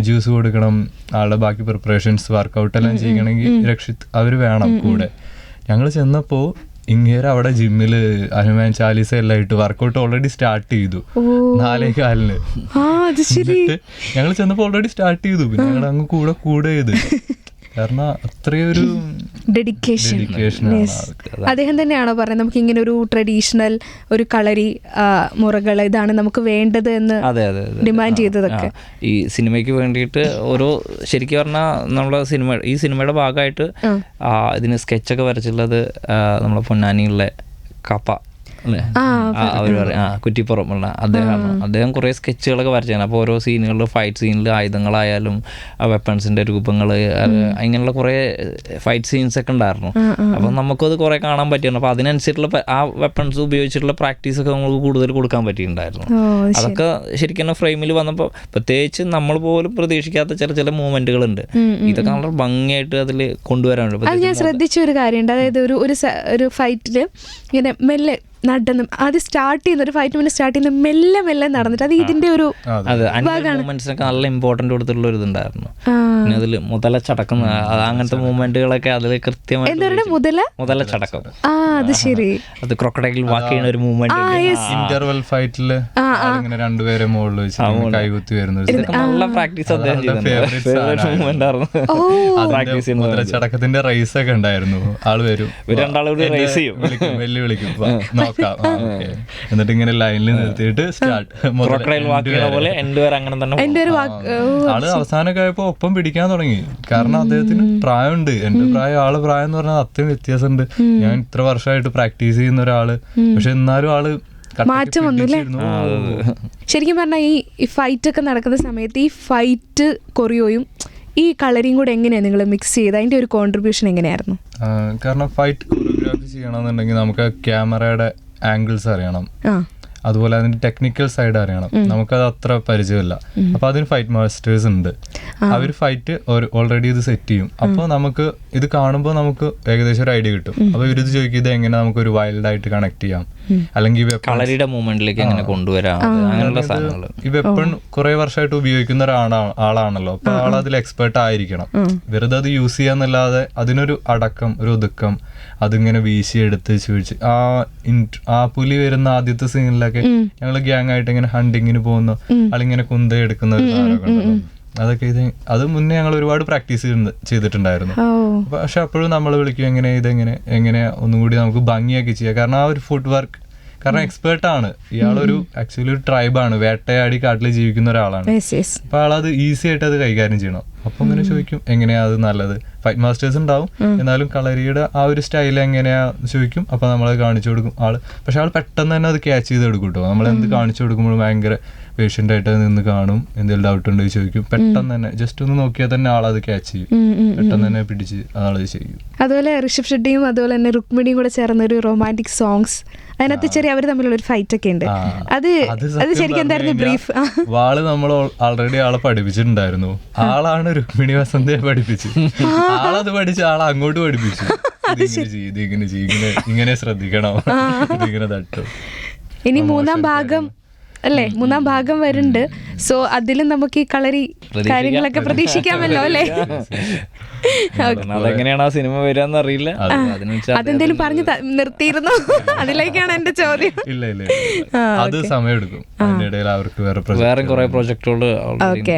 ജ്യൂസ് കൊടുക്കണം, ആളുടെ ബാക്കി പ്രിപ്പറേഷൻസ് വർക്കൗട്ട് എല്ലാം ചെയ്യണമെങ്കിൽ രക്ഷിത് അവർ വേണം കൂടെ. ഞങ്ങൾ ചെന്നപ്പോൾ ഇങ്ങേര് അവിടെ ജിമ്മിൽ ഹനുമാൻ ചാലീസ എല്ലാം ഇട്ട് വർക്കൗട്ട് ഓൾറെഡി സ്റ്റാർട്ട് ചെയ്തു 4:15. എന്നിട്ട് ഞങ്ങൾ ചെന്നപ്പോൾ ഓൾറെഡി സ്റ്റാർട്ട് ചെയ്തു. പിന്നെ ഞങ്ങൾ അങ്ങ് കൂടെ ചെയ്ത്, കാരണം അത്രയൊരു ഡെഡിക്കേഷൻ. അദ്ദേഹം തന്നെയാണോ പറയുന്നത് നമുക്ക് ഇങ്ങനെ ഒരു ട്രഡീഷണൽ ഒരു കളരി മുറകൾ ഇതാണ് നമുക്ക് വേണ്ടത് എന്ന് ഡിമാൻഡ് ചെയ്തതൊക്കെ? ഈ സിനിമയ്ക്ക് വേണ്ടിയിട്ട് ഓരോ ശരിക്കും പറഞ്ഞാൽ നമ്മളെ ഈ സിനിമയുടെ ഭാഗമായിട്ട് ഇതിന് സ്കെച്ചൊക്കെ വരച്ചിട്ടുള്ളത് നമ്മളെ പൊന്നാനിയുള്ള കപ്പ അല്ലേ, അവർ പറയും കുറ്റിപ്പുറം ഉള്ള അദ്ദേഹം കുറേ സ്കെച്ചുകളൊക്കെ വരച്ചാണ്. അപ്പോൾ ഓരോ സീനുകളിൽ ഫൈറ്റ് സീനിൽ ആയുധങ്ങളായാലും വെപ്പൺസിൻ്റെ രൂപങ്ങൾ അങ്ങനെയുള്ള കുറേ ഫൈറ്റ് സീൻസ് ഒക്കെ ഉണ്ടായിരുന്നു. അപ്പം നമുക്കത് കുറേ കാണാൻ പറ്റിയിരുന്നു. അപ്പോൾ അതിനനുസരിച്ചുള്ള ആ വെപ്പൺസ് ഉപയോഗിച്ചിട്ടുള്ള പ്രാക്ടീസൊക്കെ നമുക്ക് കൂടുതൽ കൊടുക്കാൻ പറ്റിയിട്ടുണ്ടായിരുന്നു. അതൊക്കെ ശരിക്കും ഫ്രെയിമിൽ വന്നപ്പോൾ പ്രത്യേകിച്ച് നമ്മൾ പോലും പ്രതീക്ഷിക്കാത്ത ചില മൂവ്മെന്റുകളുണ്ട്. ഇതൊക്കെ വളരെ ഭംഗിയായിട്ട് അതിൽ കൊണ്ടുവരാനുണ്ട്. അത് ഞാൻ ശ്രദ്ധിച്ച ഒരു കാര്യമുണ്ട്. അതായത് ഒരു ഫൈറ്റിൽ ഇങ്ങനെ മെല്ലെ നടന്ന് ആദ്യം സ്റ്റാർട്ട് ചെയ്യുന്ന ഒരു ഫൈറ്റ് മിനിറ്റ് സ്റ്റാർട്ട് ചെയ്യുന്ന മെല്ലെ നടന്നിട്ട് അത് ഇതിന്റെ ഒരു മൂവ്മെന്റ്സിനൊക്കെ നല്ല ഇമ്പോർട്ടന്റ് കൊടുത്തിട്ടുള്ള ഒരു ഇതുണ്ടായിരുന്നു. പിന്നെ അതിൽ മുതലച്ചടക്കം അങ്ങനത്തെ മൂവ്മെന്റുകളൊക്കെ അതിൽ കൃത്യമായിട്ട് മുതലച്ചടക്കം, അത് ശരി, അത് ക്രൊക്കഡൈൽ വാക്ക് ചെയ്യുന്ന ഒരു മൂവ്മെന്റ്, ഇന്റർവൽ ഫൈറ്റില് രണ്ടുപേരെ മുകളിൽ വെച്ച് കൈകുത്തി വരുന്നത് നല്ല പ്രാക്ടീസ് മുതലച്ചടക്കത്തിന്റെ റേസ് ഒക്കെ ഉണ്ടായിരുന്നു. ആള് വരും, രണ്ടാളും റേസ് ചെയ്യും, വെല്ലുവിളിക്കും, എന്നിട്ട് ഇങ്ങനെ ലൈനിൽ നിർത്തിയിട്ട് ആള് അവസാനമൊക്കെ ആയപ്പോ ഒപ്പം പിടിക്കാൻ തുടങ്ങി. കാരണം അദ്ദേഹത്തിന് പ്രായമുണ്ട്, എന്റെ പ്രായം ആള് പ്രായം എന്ന് പറഞ്ഞാൽ അത്രയും വ്യത്യാസമുണ്ട്. ഞാൻ ഇത്ര വർഷമായിട്ട് പ്രാക്ടീസ് ചെയ്യുന്ന ഒരാള്, പക്ഷെ എന്നാലും ആള് മാറ്റം വന്നില്ലേ? ശരിക്കും പറഞ്ഞാൽ ഈ ഫൈറ്റ് ഒക്കെ നടക്കുന്ന സമയത്ത് ഈ ഫൈറ്റ് കൊറിയോയും ഈ കളറിയും കൂടെ എങ്ങനെയാണ് നിങ്ങൾ മിക്സ് ചെയ്ത് അതിന്റെ ഒരു കോൺട്രിബ്യൂഷൻ എങ്ങനെയായിരുന്നു? കാരണം ഫൈറ്റ് കൊറിയോഗ്രാഫി ചെയ്യണമെന്നുണ്ടെങ്കിൽ നമുക്ക് ക്യാമറയുടെ ആംഗിൾസ് അറിയണം, അതുപോലെ അതിന്റെ ടെക്നിക്കൽ സൈഡ് അറിയണം. നമുക്കത് അത്ര പരിചയമില്ല. അപ്പൊ അതിന് ഫൈറ്റ് മാസ്റ്റേഴ്സ് ഉണ്ട്, അവർ ഫൈറ്റ് ഓൾറെഡി ഇത് സെറ്റ് ചെയ്യും. അപ്പോൾ നമുക്ക് ഇത് കാണുമ്പോൾ നമുക്ക് ഏകദേശം ഒരു ഐഡിയ കിട്ടും. അപ്പൊ ഇവരിത് ചോദിക്കും ഇത് എങ്ങനെ നമുക്ക് ഒരു വൈൽഡ് ആയിട്ട് കണക്ട് ചെയ്യാം, അല്ലെങ്കിൽ കളറിയുടെ മൂവ്മെന്റിലേക്ക് എങ്ങനെ കൊണ്ടുവരാം, അങ്ങനെയുള്ള സാധനങ്ങൾ. ഈ വെപ്പൺ കുറെ വർഷമായിട്ട് ഉപയോഗിക്കുന്ന ആളാണല്ലോ, അപ്പൊ ആൾ അതിൽ എക്സ്പേർട്ട് ആയിരിക്കണം. വെറുതെ അത് യൂസ് ചെയ്യാന്നല്ലാതെ അതിനൊരു അടക്കം, ഒരു ഒതുക്കം, അതിങ്ങനെ വീശിയെടുത്ത് ചോദിച്ച് ആ പുലി വരുന്ന ആദ്യത്തെ സീനിലൊക്കെ ഞങ്ങള് ഗ്യാങ് ആയിട്ട് ഇങ്ങനെ ഹണ്ടിങ്ങിന് പോകുന്നു, ആളിങ്ങനെ കുന്തയെടുക്കുന്ന ഒരു സാധനമൊക്കെ ഉണ്ടല്ലോ. അതൊക്കെ അത് മുന്നേ ഞങ്ങൾ ഒരുപാട് പ്രാക്ടീസ് ചെയ്തിട്ടുണ്ടായിരുന്നു. പക്ഷെ അപ്പോഴും നമ്മൾ വിളിക്കും എങ്ങനെ ഒന്നും കൂടി നമുക്ക് ഭംഗിയാക്കി ചെയ്യാം. കാരണം ആ ഒരു ഫുഡ് വർക്ക്, കാരണം എക്സ്പേർട്ട് ആണ് ഇയാളൊരു ആക്ച്വലി ഒരു ട്രൈബാണ്, വേട്ടയാടി കാട്ടിൽ ജീവിക്കുന്ന ഒരാളാണ്. അപ്പൊ ആളത് ഈസി ആയിട്ട് അത് കൈകാര്യം ചെയ്യണം. അപ്പൊ ഇങ്ങനെ ചോദിക്കും എങ്ങനെയാ അത് നല്ലത്. ഫൈറ്റ് മാസ്റ്റേഴ്സ് ഉണ്ടാവും, എന്നാലും കളരിയുടെ ആ ഒരു സ്റ്റൈൽ എങ്ങനെയാ ചോദിക്കും. അപ്പൊ നമ്മളത് കാണിച്ചു കൊടുക്കും ആള്. പക്ഷെ ആൾ പെട്ടെന്ന് തന്നെ അത് ക്യാച്ച് ചെയ്ത് എടുക്കും കേട്ടോ. നമ്മൾ എന്ത് കാണിച്ചു കൊടുക്കുമ്പോഴും ഭയങ്കര പേഷ്യൻ്റ് ആയിട്ട് നിന്ന് കാണും. എന്തെങ്കിലും ഡൗട്ട് ഉണ്ടെങ്കിൽ ചോദിക്കും. പെട്ടെന്ന് തന്നെ ജസ്റ്റ് ഒന്ന് നോക്കിയാൽ തന്നെ ആളത് ക്യാച്ച് ചെയ്യും, പെട്ടെന്ന് തന്നെ പിടിച്ച് ആളത് ചെയ്യും. അതുപോലെ ഋഷഭ് ഷെട്ടിയും അതുപോലെ തന്നെ രുക്മിണിയും കൂടെ ചേർന്ന ഒരു റൊമാൻറ്റിക് സോങ്സ്, അതിനകത്ത് ചെറിയ അവർ തമ്മിലുള്ള ഒരു ഫൈറ്റ് ഒക്കെ ഉണ്ട്. അത് ശരിക്കും എന്തായിരുന്നു ബ്രീഫ്? വാള് നമ്മൾ ഓൾറെഡി ആളെ പഠിപ്പിച്ചിട്ടുണ്ടായിരുന്നു. ആളാണ് രുക്മിണി വസന്തയെ പഠിപ്പിച്ചു. ആളത് പഠിച്ച് ആളെ അങ്ങോട്ട് പഠിപ്പിച്ചു. ഇതിങ്ങനെ ശ്രദ്ധിക്കണം, ഇതിങ്ങനെ തട്ടും. ഇനി മൂന്നാം ഭാഗം അല്ലേ, മൂന്നാം ഭാഗം വരുന്നുണ്ട്. സോ അതിലും നമുക്ക് ഈ കളരി കാര്യങ്ങളൊക്കെ പ്രതീക്ഷിക്കാമല്ലോ അല്ലേ? അതെങ്ങനെയാണ് ആ സിനിമ വരാന്ന് അറിയില്ല. അതെന്തേലും പറഞ്ഞ് നിർത്തിയിരുന്നു, അതിലേക്കാണ് എന്റെ ചോദ്യം. ഇല്ല ഇല്ല, അത് സമയമെടുക്കും. അതിനിടയിൽ അവർക്ക് വേറെ കുറെ പ്രൊജക്ടുകൾ. ഓക്കെ,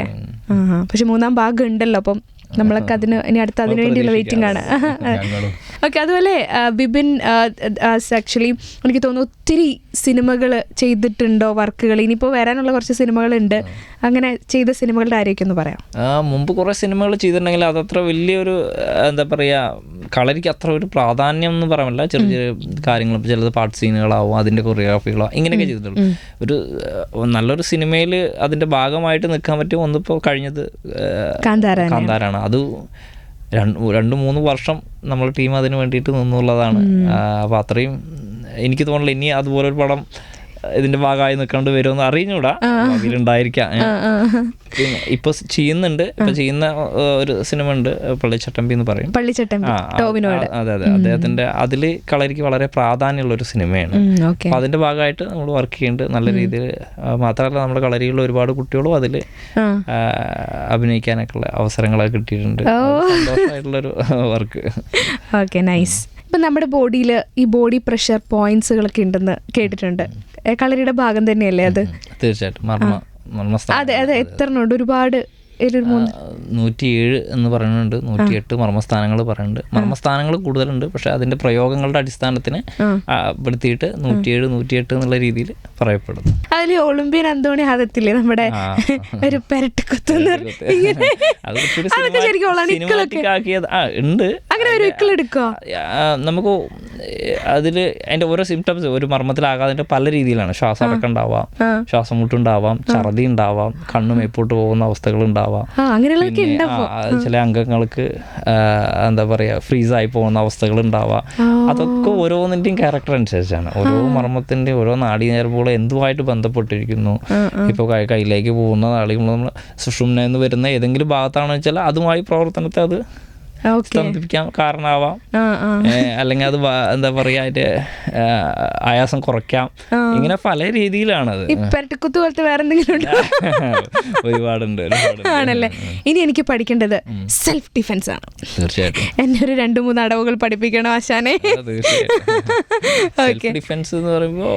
പക്ഷെ മൂന്നാം ഭാഗം ഉണ്ടല്ലോ, അപ്പം നമ്മളൊക്കെ അതിന് ഇനി അടുത്ത അതിനു വേണ്ടിയുള്ള വെയിറ്റിംഗ് ആണ്. ഓക്കെ, അതുപോലെ ബിബിൻ ആക്ച്വലി എനിക്ക് തോന്നുന്നു ഒത്തിരി സിനിമകൾ ചെയ്തിട്ടുണ്ടോ, വർക്കുകൾ ഇനിയിപ്പോൾ വരാനുള്ള കുറച്ച് സിനിമകളുണ്ട്. അങ്ങനെ ചെയ്ത സിനിമകളുടെ ആരെയൊക്കെ ഒന്ന് പറയാം. മുമ്പ് കുറേ സിനിമകൾ ചെയ്തിട്ടുണ്ടെങ്കിൽ അതത്ര വലിയൊരു എന്താ പറയുക, കളരിക്ക് അത്ര ഒരു പ്രാധാന്യം എന്ന് പറയാമല്ല. ചെറിയ ചെറിയ കാര്യങ്ങൾ, ചിലത് പാട്ട് സീനുകളാവും, അതിൻ്റെ കൊറിയോഗ്രാഫികളോ ഇങ്ങനെയൊക്കെ ചെയ്തിട്ടുള്ളൂ. ഒരു നല്ലൊരു സിനിമയിൽ അതിൻ്റെ ഭാഗമായിട്ട് നിൽക്കാൻ പറ്റും ഒന്നിപ്പോൾ കഴിഞ്ഞത് കാന്താരാണ്. അത് 2-3 വർഷം നമ്മൾ ടീം അതിന് വേണ്ടിയിട്ട് നിന്നുള്ളതാണ്. അപ്പോൾ അത്രയും എനിക്ക് തോന്നില്ല ഇനി അതുപോലൊരു പടം ഇതിന്റെ ഭാഗമായി നിൽക്കേണ്ടി വരുമെന്ന് അറിഞ്ഞൂടാ, അതിലുണ്ടായിരിക്കാം. പിന്നെ ഇപ്പൊ ചെയ്യുന്നുണ്ട്, ഇപ്പൊ ചെയ്യുന്ന ഒരു സിനിമ ഉണ്ട്, പള്ളിച്ചട്ടമ്പി എന്ന് പറയും. അതെ അതെ, അദ്ദേഹത്തിന്റെ അതില് കളരിക്ക് വളരെ പ്രാധാന്യമുള്ള ഒരു സിനിമയാണ്. അപ്പൊ അതിന്റെ ഭാഗമായിട്ട് നമ്മൾ വർക്ക് ചെയ്യുന്നുണ്ട് നല്ല രീതിയിൽ. മാത്രമല്ല നമ്മുടെ കളരിയിലുള്ള ഒരുപാട് കുട്ടികളും അതില് അഭിനയിക്കാനൊക്കെ ഉള്ള അവസരങ്ങളൊക്കെ കിട്ടിയിട്ടുണ്ട്. സന്തോഷമായിട്ടുള്ളൊരു വർക്ക്. Okay, nice. ഇപ്പം നമ്മുടെ ബോഡിയിൽ ഈ ബോഡി പ്രഷർ പോയിന്റ്സുകളൊക്കെ ഉണ്ടെന്ന് കേട്ടിട്ടുണ്ട്. കളരിയുടെ ഭാഗം തന്നെയല്ലേ അത്? തീർച്ചയായിട്ടും. അതെ അതെ, എത്ര ഉണ്ട്? ഒരുപാട് 107 എന്ന് പറയുന്നുണ്ട്, 108 മർമ്മസ്ഥാനങ്ങൾ പറയുന്നുണ്ട്. മർമ്മസ്ഥാനങ്ങൾ കൂടുതലുണ്ട്, പക്ഷെ അതിന്റെ പ്രയോഗങ്ങളുടെ അടിസ്ഥാനത്തിന് പെടുത്തിയിട്ട് 107, 108 എന്നുള്ള രീതിയിൽ പറയപ്പെടുന്നു. അതിൽ ഒളിമ്പ്യൻ അന്തോണി ഹാദത്തില്ലേ നമ്മുടെ ഒരു പെരട്ടിക്കൊത്തുന്ന ഉണ്ട്. അങ്ങനെ ഒരു എടുക്കോ നമുക്ക് അതിൽ അതിന്റെ ഓരോ സിംറ്റംസ് ഒരു മർമ്മത്തിലാകാതിന്റെ പല രീതിയിലാണ്. ശ്വാസം അടക്കം ഉണ്ടാവാം, ശ്വാസം മുട്ടുണ്ടാവാം, ഛർദി ഉണ്ടാവാം, കണ്ണു മേപ്പോട്ട് പോകുന്ന അവസ്ഥകൾ ഉണ്ടാവാം. ചില അംഗങ്ങൾക്ക് എന്താ പറയാ ഫ്രീസായി പോകുന്ന അവസ്ഥകൾ ഉണ്ടാവാം. അതൊക്കെ ഓരോന്നിന്റെയും ക്യാരക്ടർ അനുസരിച്ചാണ്. ഓരോ മർമ്മത്തിന്റെ ഓരോ നാഡീനരമ്പുകളും എന്തുമായിട്ട് ബന്ധപ്പെട്ടിരിക്കുന്നു. ഇപ്പോൾ കയ്യിലേക്ക് പോകുന്ന നാളികൾ നമ്മൾ സുഷുമ്ന എന്ന് വരുന്ന ഏതെങ്കിലും ഭാഗത്താണെന്ന് വെച്ചാൽ അതുമായി പ്രവർത്തനത്തെ അത് സ്തംഭിപ്പിക്കാൻ കാരണമാവാം. അല്ലെങ്കിൽ അത് എന്താ പറയാ അതിന്റെ ആയാസം കുറയ്ക്കാം. ഇങ്ങനെ പല രീതിയിലാണത്. ഒരുപാടുണ്ട് ആണല്ലേ. ഇനി എനിക്ക് പഠിക്കേണ്ടത് സെൽഫ് ഡിഫെൻസ് ആണ്. തീർച്ചയായിട്ടും എന്നെ ഒരു 2-3 അടവുകൾ പഠിപ്പിക്കണം ആശാനെ. സെൽഫ് ഡിഫെൻസ് എന്ന് പറയുമ്പോ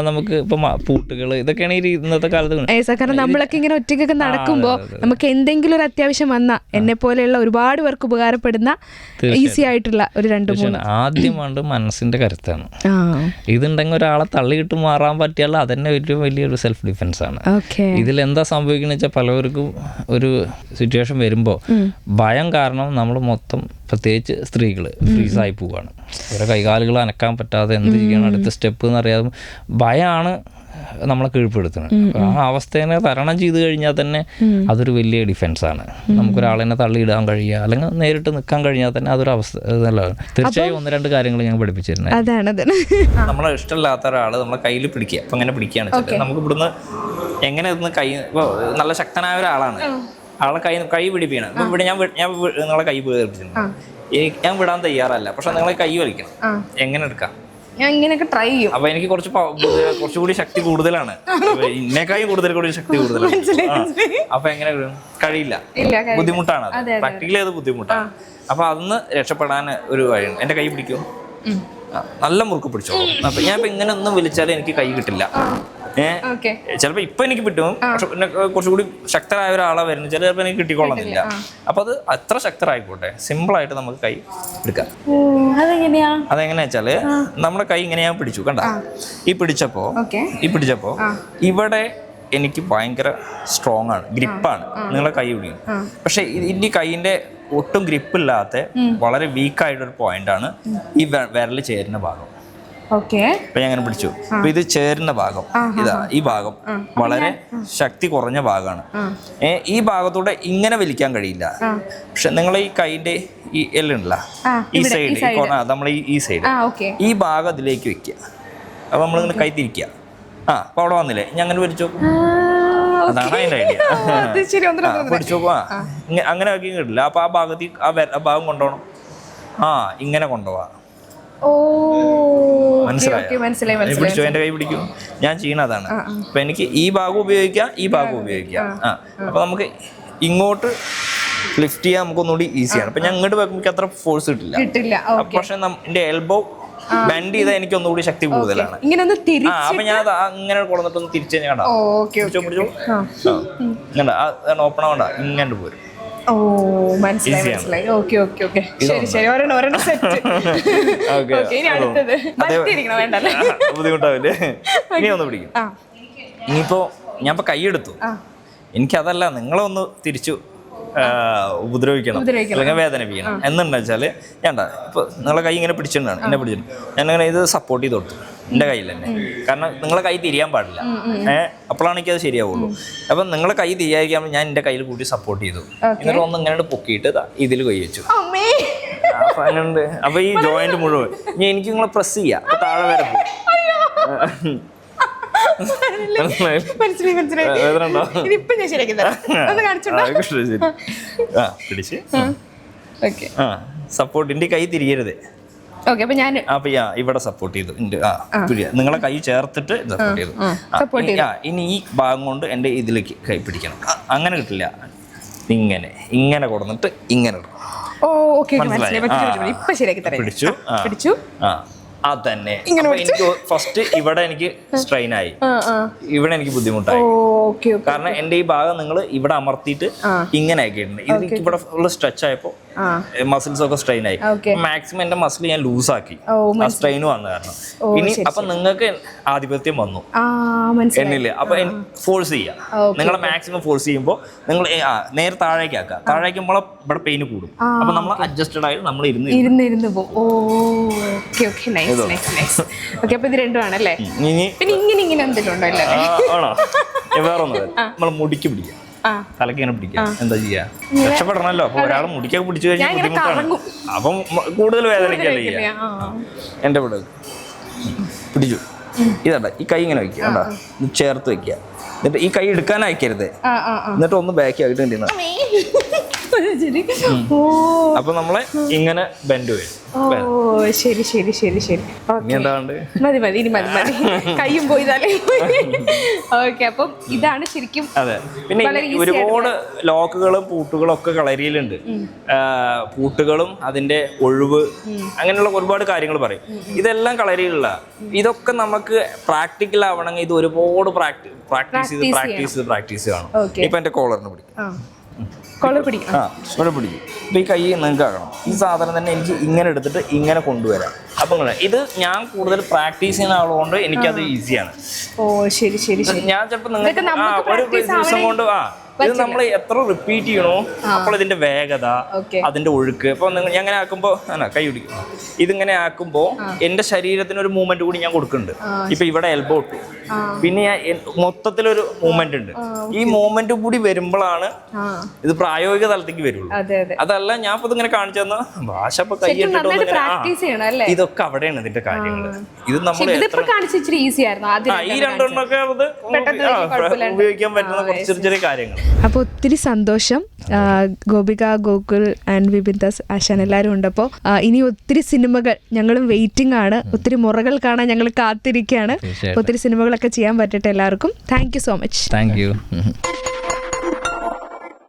നമുക്ക് ഇപ്പൊ പൂട്ടുകൾ ഇതൊക്കെയാണ് ഈ ഇന്നത്തെ കാലത്ത്. കാരണം നമ്മളൊക്കെ ഇങ്ങനെ ഒറ്റയ്ക്കൊക്കെ നടക്കുമ്പോ നമുക്ക് എന്തെങ്കിലും ഒരു അത്യാവശ്യം വന്നാ എന്നെ പോലെയുള്ള ഒരുപാട് പേർക്ക് ഉപകാരപ്പെടുന്ന ഈസി ആയിട്ടുള്ള ഒരു 2-3. ആദ്യം വേണ്ട മനസ്സിന്റെ കരുത്താണ്. ഇതുണ്ടെങ്കിൽ ഒരാളെ തള്ളിയിട്ട് മാറാൻ പറ്റിയാൽ അതന്നെ വലിയൊരു സെൽഫ് ഡിഫെൻസ് ആണ്. ഇതിലെന്താ സംഭവിക്കുന്നത് വെച്ചാൽ പലവർക്കും ഒരു സിറ്റുവേഷൻ വരുമ്പോൾ ഭയം കാരണം നമ്മൾ മൊത്തം, പ്രത്യേകിച്ച് സ്ത്രീകൾ ഫ്രീസായി പോവുകയാണ്. അവരെ കൈകാലുകൾ അനക്കാൻ പറ്റാതെ എന്ത് ചെയ്യണം, അടുത്ത സ്റ്റെപ്പ് എന്നറിയാതെ ഭയമാണ് നമ്മളെ കീഴ്പ്പെടുത്തുന്നത്. ആ അവസ്ഥേനെ തരണം ചെയ്ത് കഴിഞ്ഞാൽ തന്നെ അതൊരു വലിയ ഡിഫെൻസാണ്. നമുക്കൊരാളെന്നെ തള്ളിയിടാൻ കഴിയുക അല്ലെങ്കിൽ നേരിട്ട് നിൽക്കാൻ കഴിഞ്ഞാൽ തന്നെ അതൊരു അവസ്ഥ നല്ലതാണ്. തീർച്ചയായും 1-2 കാര്യങ്ങൾ ഞാൻ പഠിപ്പിച്ചിരുന്നത്. നമ്മളെ ഇഷ്ടമില്ലാത്ത ഒരാൾ നമ്മളെ കയ്യിൽ പിടിക്കുക. അപ്പം അങ്ങനെ പിടിക്കുകയാണ് വെച്ചാൽ നമുക്ക് ഇവിടുന്ന് എങ്ങനെ ഇന്ന് കൈ, ഇപ്പോൾ നല്ല ശക്തനായ ഒരാളാണ്, ആളെ കൈ പിടിപ്പിക്കണം. ഇപ്പം ഇവിടെ ഞാൻ നിങ്ങളെ കൈ പിടിപ്പിച്ചിട്ടുണ്ട്, ഞാൻ വിടാൻ തയ്യാറല്ല, പക്ഷെ നിങ്ങളെ കൈ വലിക്കണം. എങ്ങനെ എടുക്കാം? ഞാൻ ഇങ്ങനെയൊക്കെ ട്രൈ ചെയ്യും. അപ്പൊ എനിക്ക് കുറച്ചുകൂടി ശക്തി കൂടുതലാണ്, ഇന്നേക്കായും കൂടി ശക്തി കൂടുതലാണ്. അപ്പൊ എങ്ങനെ കഴിയില്ല, ബുദ്ധിമുട്ടാണ്. പ്രാക്ടിക്കലി അത് ബുദ്ധിമുട്ടാണ്. അപ്പൊ അതൊന്ന് രക്ഷപ്പെടാൻ ഒരു വഴിയാണ്. എന്റെ കൈ പിടിക്കും, നല്ല മുറുക്ക് പിടിച്ചോളും. അപ്പൊ ഞാൻ ഇപ്പൊ ഇങ്ങനെ ഒന്നും വിളിച്ചാലും എനിക്ക് കൈ കിട്ടില്ല. ചിലപ്പോ ഇപ്പൊ എനിക്ക് കിട്ടും, പക്ഷെ പിന്നെ കുറച്ചുകൂടി ശക്തരായ ഒരാളെ വരുന്നു ചിലപ്പോ എനിക്ക് കിട്ടിക്കൊള്ളുന്നില്ല. അപ്പൊ അത് അത്ര ശക്തരായിക്കോട്ടെ, സിമ്പിൾ ആയിട്ട് നമുക്ക് കൈ എടുക്കാം. അതെങ്ങനെയാ വെച്ചാല് നമ്മുടെ കൈ ഇങ്ങനെ ഞാൻ പിടിച്ചു, കണ്ട ഈ പിടിച്ചപ്പോ ഇവിടെ എനിക്ക് ഭയങ്കര സ്ട്രോങ് ആണ്, ഗ്രിപ്പാണ്. നിങ്ങളെ കൈ പിടിക്കും. പക്ഷെ ഇതിന്റെ കൈയിന്റെ ഒട്ടും ഗ്രിപ്പില്ലാത്ത വളരെ വീക്കായിട്ടൊരു പോയിന്റാണ് ഈ വിരൽ ചേരുന്ന ഭാഗം. അപ്പൊ ഞാൻ അങ്ങനെ പിടിച്ചു. അപ്പൊ ഇത് ചേരുന്ന ഭാഗം ഇതാ, ഈ ഭാഗം വളരെ ശക്തി കുറഞ്ഞ ഭാഗമാണ്. ഈ ഭാഗത്തൂടെ ഇങ്ങനെ വലിക്കാൻ കഴിയില്ല. പക്ഷെ നിങ്ങൾ ഈ കൈന്റെ ഈ എല്ലുണ്ടല്ല, ഈ സൈഡ്, നമ്മൾ ഈ സൈഡ്, ഈ ഭാഗം അതിലേക്ക് വെക്കുക. അപ്പൊ നമ്മളിങ്ങനെ കൈ തിരിക്കുക. അപ്പൊ അവിടെ വന്നില്ലേ, ഞാൻ അങ്ങനെ വലിച്ചു നോക്കും. അതാണ് അതിന്റെ ഐഡിയ. പിടിച്ചു നോക്കുക. അങ്ങനെ ആക്കി കിട്ടില്ല. അപ്പൊ ആ ഭാഗത്ത് ആ ഭാഗം കൊണ്ടുപോകണം. ഇങ്ങനെ കൊണ്ടുപോവാ. മനസ്സിലായോ? പിടിച്ചോ, എന്റെ കൈ പിടിക്കൂ, ഞാൻ ചെയ്യണതാണ്. അപ്പൊ എനിക്ക് ഈ ഭാഗം ഉപയോഗിക്കാം, ഈ ഭാഗം ഉപയോഗിക്കാം. അപ്പൊ നമുക്ക് ഇങ്ങോട്ട് ലിഫ്റ്റ് ചെയ്യാൻ നമുക്ക് ഒന്നുകൂടി ഈസിയാണ്. അപ്പൊ ഞാൻ ഇങ്ങോട്ട് വെക്കുമ്പോൾ അത്ര ഫോഴ്സ് കിട്ടില്ല. പക്ഷെ എന്റെ എൽബോ ബെൻഡ് ചെയ്താൽ എനിക്ക് ഒന്നുകൂടി ശക്തി കൂടുതലാണ്. അപ്പൊ ഞാൻ അങ്ങനെ കൊണ്ടുവന്നിട്ടൊന്ന് തിരിച്ചു കണ്ടാ ഓപ്പൺ ആവണ്ട, ഇങ്ങനെ പോരും. ബുദ്ധിമുട്ടാവില്ലേ? ഇനി ഒന്ന് പിടിക്കും. ഇനിയിപ്പോ ഞാൻ ഇപ്പൊ കൈയെടുത്തു, എനിക്കതല്ല നിങ്ങളൊന്ന് തിരിച്ചു ഉപദ്രവിക്കണം അല്ലെങ്കിൽ വേദനിപ്പിക്കണം എന്നുണ്ടെച്ചാല് ഞാൻ ഇപ്പൊ നിങ്ങളെ കൈ ഇങ്ങനെ പിടിച്ചിട്ടുണ്ടാണ്, എന്നെ പിടിച്ചിട്ടുണ്ട്, ഞാനങ്ങനെ ഇത് സപ്പോർട്ട് ചെയ്ത് കൊടുത്തു എൻ്റെ കയ്യിൽ തന്നെ. കാരണം നിങ്ങളെ കൈ തിരിയാൻ പാടില്ല, അപ്പോഴാണ് എനിക്കത് ശരിയാവുള്ളൂ. അപ്പം നിങ്ങളെ കൈ തിരിയായിരിക്കാൻ ഞാൻ എൻ്റെ കയ്യിൽ കൂട്ടി സപ്പോർട്ട് ചെയ്തു. എന്നിട്ട് ഒന്ന് ഇങ്ങനെ പൊക്കിയിട്ട് ഇതിൽ കൈ വെച്ചു. അപ്പൊ അങ്ങനെ അപ്പൊ ഈ ജോയിന്റ് മുഴുവൻ ഇനി എനിക്ക് നിങ്ങളെ പ്രസ് ചെയ്യാം, അപ്പൊ താഴെ വരെ പോകും. സപ്പോർട്ടിന്റെ കൈ തിരിയരുത്. അപ്പൊ ഇവിടെ സപ്പോർട്ട് ചെയ്തു, നിങ്ങളെ കൈ ചേർത്തിട്ട് സപ്പോർട്ട് ചെയ്തു. ഇനി ഈ ഭാഗം കൊണ്ട് എന്റെ ഇതിലേക്ക് കൈ പിടിക്കണം. അങ്ങനെ കിട്ടില്ല, ഇങ്ങനെ ഇങ്ങനെ കൊടുത്തിട്ട് ഇങ്ങനെ പിടിച്ചു. അതന്നെ എനിക്ക് ഫസ്റ്റ് ഇവിടെ എനിക്ക് സ്ട്രെയിൻ ആയി, ഇവിടെ എനിക്ക് ബുദ്ധിമുട്ടായി. കാരണം എന്റെ ഈ ഭാഗം നിങ്ങൾ ഇവിടെ അമർത്തിയിട്ട് ഇങ്ങനെ ആക്കിയിട്ടുണ്ട്. ഇത് ഇവിടെ ഫുള്ള് സ്ട്രെച്ച് ആയപ്പോ മസിൽസ് ഒക്കെ സ്ട്രെയിൻ ആയി. മാക്സിമം എന്റെ മസിൽ ഞാൻ ലൂസ് ആക്കി, ആ സ്ട്രെയിൻ വന്ന കാരണം. ഇനി അപ്പൊ നിങ്ങൾക്ക് ആധിപത്യം വന്നു എന്നില്ലേ, അപ്പൊ ഫോഴ്സ് ചെയ്യാം. നിങ്ങളെ മാക്സിമം ഫോഴ്സ് ചെയ്യുമ്പോൾ നിങ്ങൾ നേരെ താഴേക്ക് ആക്കുക. താഴേക്കുമ്പോൾ ഇവിടെ പെയിന് കൂടും. അപ്പൊ നമ്മൾ അഡ്ജസ്റ്റഡ് ആയിട്ട് നമ്മൾ ഇരുന്ന് ആണോ? വേറൊന്നും നമ്മൾ മുടിക്ക് പിടിക്കാം, തലക്ക് ഇങ്ങനെ പിടിക്കാം. എന്താ ചെയ്യാ, രക്ഷപ്പെടണല്ലോ. അപ്പൊ ഒരാൾ മുടിക്കൊക്കെ പിടിച്ചു കഴിഞ്ഞാൽ ബുദ്ധിമുട്ടാണ്. അപ്പം കൂടുതൽ വേദനയ്ക്കല്ലേ ചെയ്യാ. എന്റെ ഇവിടെ പിടിച്ചു, ഇതാ ഈ കൈ ഇങ്ങനെ വെക്കുക, കേട്ടോ, ചേർത്ത് വെക്കുക. എന്നിട്ട് ഈ കൈ എടുക്കാൻ അയക്കരുത്, എന്നിട്ട് ഒന്ന് ബാക്കി ആയിട്ട് അപ്പൊ നമ്മളെ ഇങ്ങനെ ബെൻഡ് വരും. ശരി ശരി ശരി ശരി മതി മതി ഇനി മതി മതി കയ്യും പോയതാലേ. ഓക്കെ, അപ്പം ഇതാണ് ശരിക്കും. അതെ, പിന്നെ ഒരുപാട് ലോക്കുകളും പൂട്ടുകളും ഒക്കെ കളരിയിലുണ്ട്. പൂട്ടുകളും അതിന്റെ ഒഴിവ് അങ്ങനെയുള്ള ഒരുപാട് കാര്യങ്ങൾ പറയും. ഇതെല്ലാം കളരിയിലുള്ള. ഇതൊക്കെ നമുക്ക് പ്രാക്ടിക്കൽ ആവണമെങ്കിൽ ഇത് ഒരുപാട് പ്രാക്ടീസ് കാണും. ഇപ്പൊ എന്റെ കോളറിന് പിടിക്കും, പിടിക്കും. അപ്പൊ ഈ കൈ നിങ്ങൾക്ക് ആകണം. ഈ സാധനം തന്നെ എനിക്ക് ഇങ്ങനെ എടുത്തിട്ട് ഇങ്ങനെ കൊണ്ടുവരാം. അപ്പൊ ഇത് ഞാൻ കൂടുതൽ പ്രാക്ടീസ് ചെയ്യുന്ന ആളുകൊണ്ട് എനിക്കത് ഈസിയാണ്. ശരി ശരി. ഞാൻ ചിലപ്പോ നിങ്ങൾക്ക് ഒരു ദിവസം കൊണ്ട് ഇത് നമ്മൾ എത്ര റിപ്പീറ്റ് ചെയ്യണോ അപ്പോൾ ഇതിന്റെ വേഗത, അതിന്റെ ഒഴുക്ക്. ഇപ്പൊ ഞാൻ അങ്ങനെ ആക്കുമ്പോ കൈ പിടിക്കും, ഇതിങ്ങനെ ആക്കുമ്പോ എന്റെ ശരീരത്തിന് ഒരു മൂവ്മെന്റ് കൂടി ഞാൻ കൊടുക്കുന്നുണ്ട്. ഇപ്പൊ ഇവിടെ എൽബോ ഇട്ടു, പിന്നെ ഞാൻ മൊത്തത്തിലൊരു മൂവ്മെന്റ് ഉണ്ട്. ഈ മൂവ്മെന്റ് കൂടി വരുമ്പോഴാണ് ഇത് പ്രായോഗിക തലത്തേക്ക് വരുള്ളൂ. അതല്ല ഞാൻ ഇപ്പൊ ഇതിങ്ങനെ കാണിച്ചു തന്ന ഭാഷ ഇപ്പൊ കൈ ഇട്ടിട്ട് ഇതൊക്കെ അവിടെയാണ് ഇതിന്റെ കാര്യങ്ങള്. ഇത് നമ്മൾ ഈ രണ്ടെണ്ണൊക്കെ ഉപയോഗിക്കാൻ പറ്റുന്ന കുറച്ച് ചെറിയ കാര്യങ്ങൾ. അപ്പോൾ ഒത്തിരി സന്തോഷം. ഗോപിക, ഗോകുൽ ആൻഡ് വിബിൻദാസ്, ആശാൻ എല്ലാവരും ഉണ്ട്. അപ്പോൾ ഇനി ഒത്തിരി സിനിമകൾ ഞങ്ങളും വെയിറ്റിംഗ് ആണ്. ഒത്തിരി മുറകൾ കാണാൻ ഞങ്ങൾ കാത്തിരിക്കുകയാണ്. ഒത്തിരി സിനിമകളൊക്കെ ചെയ്യാൻ പറ്റട്ടെ എല്ലാവർക്കും. Thank you so much. Thank you.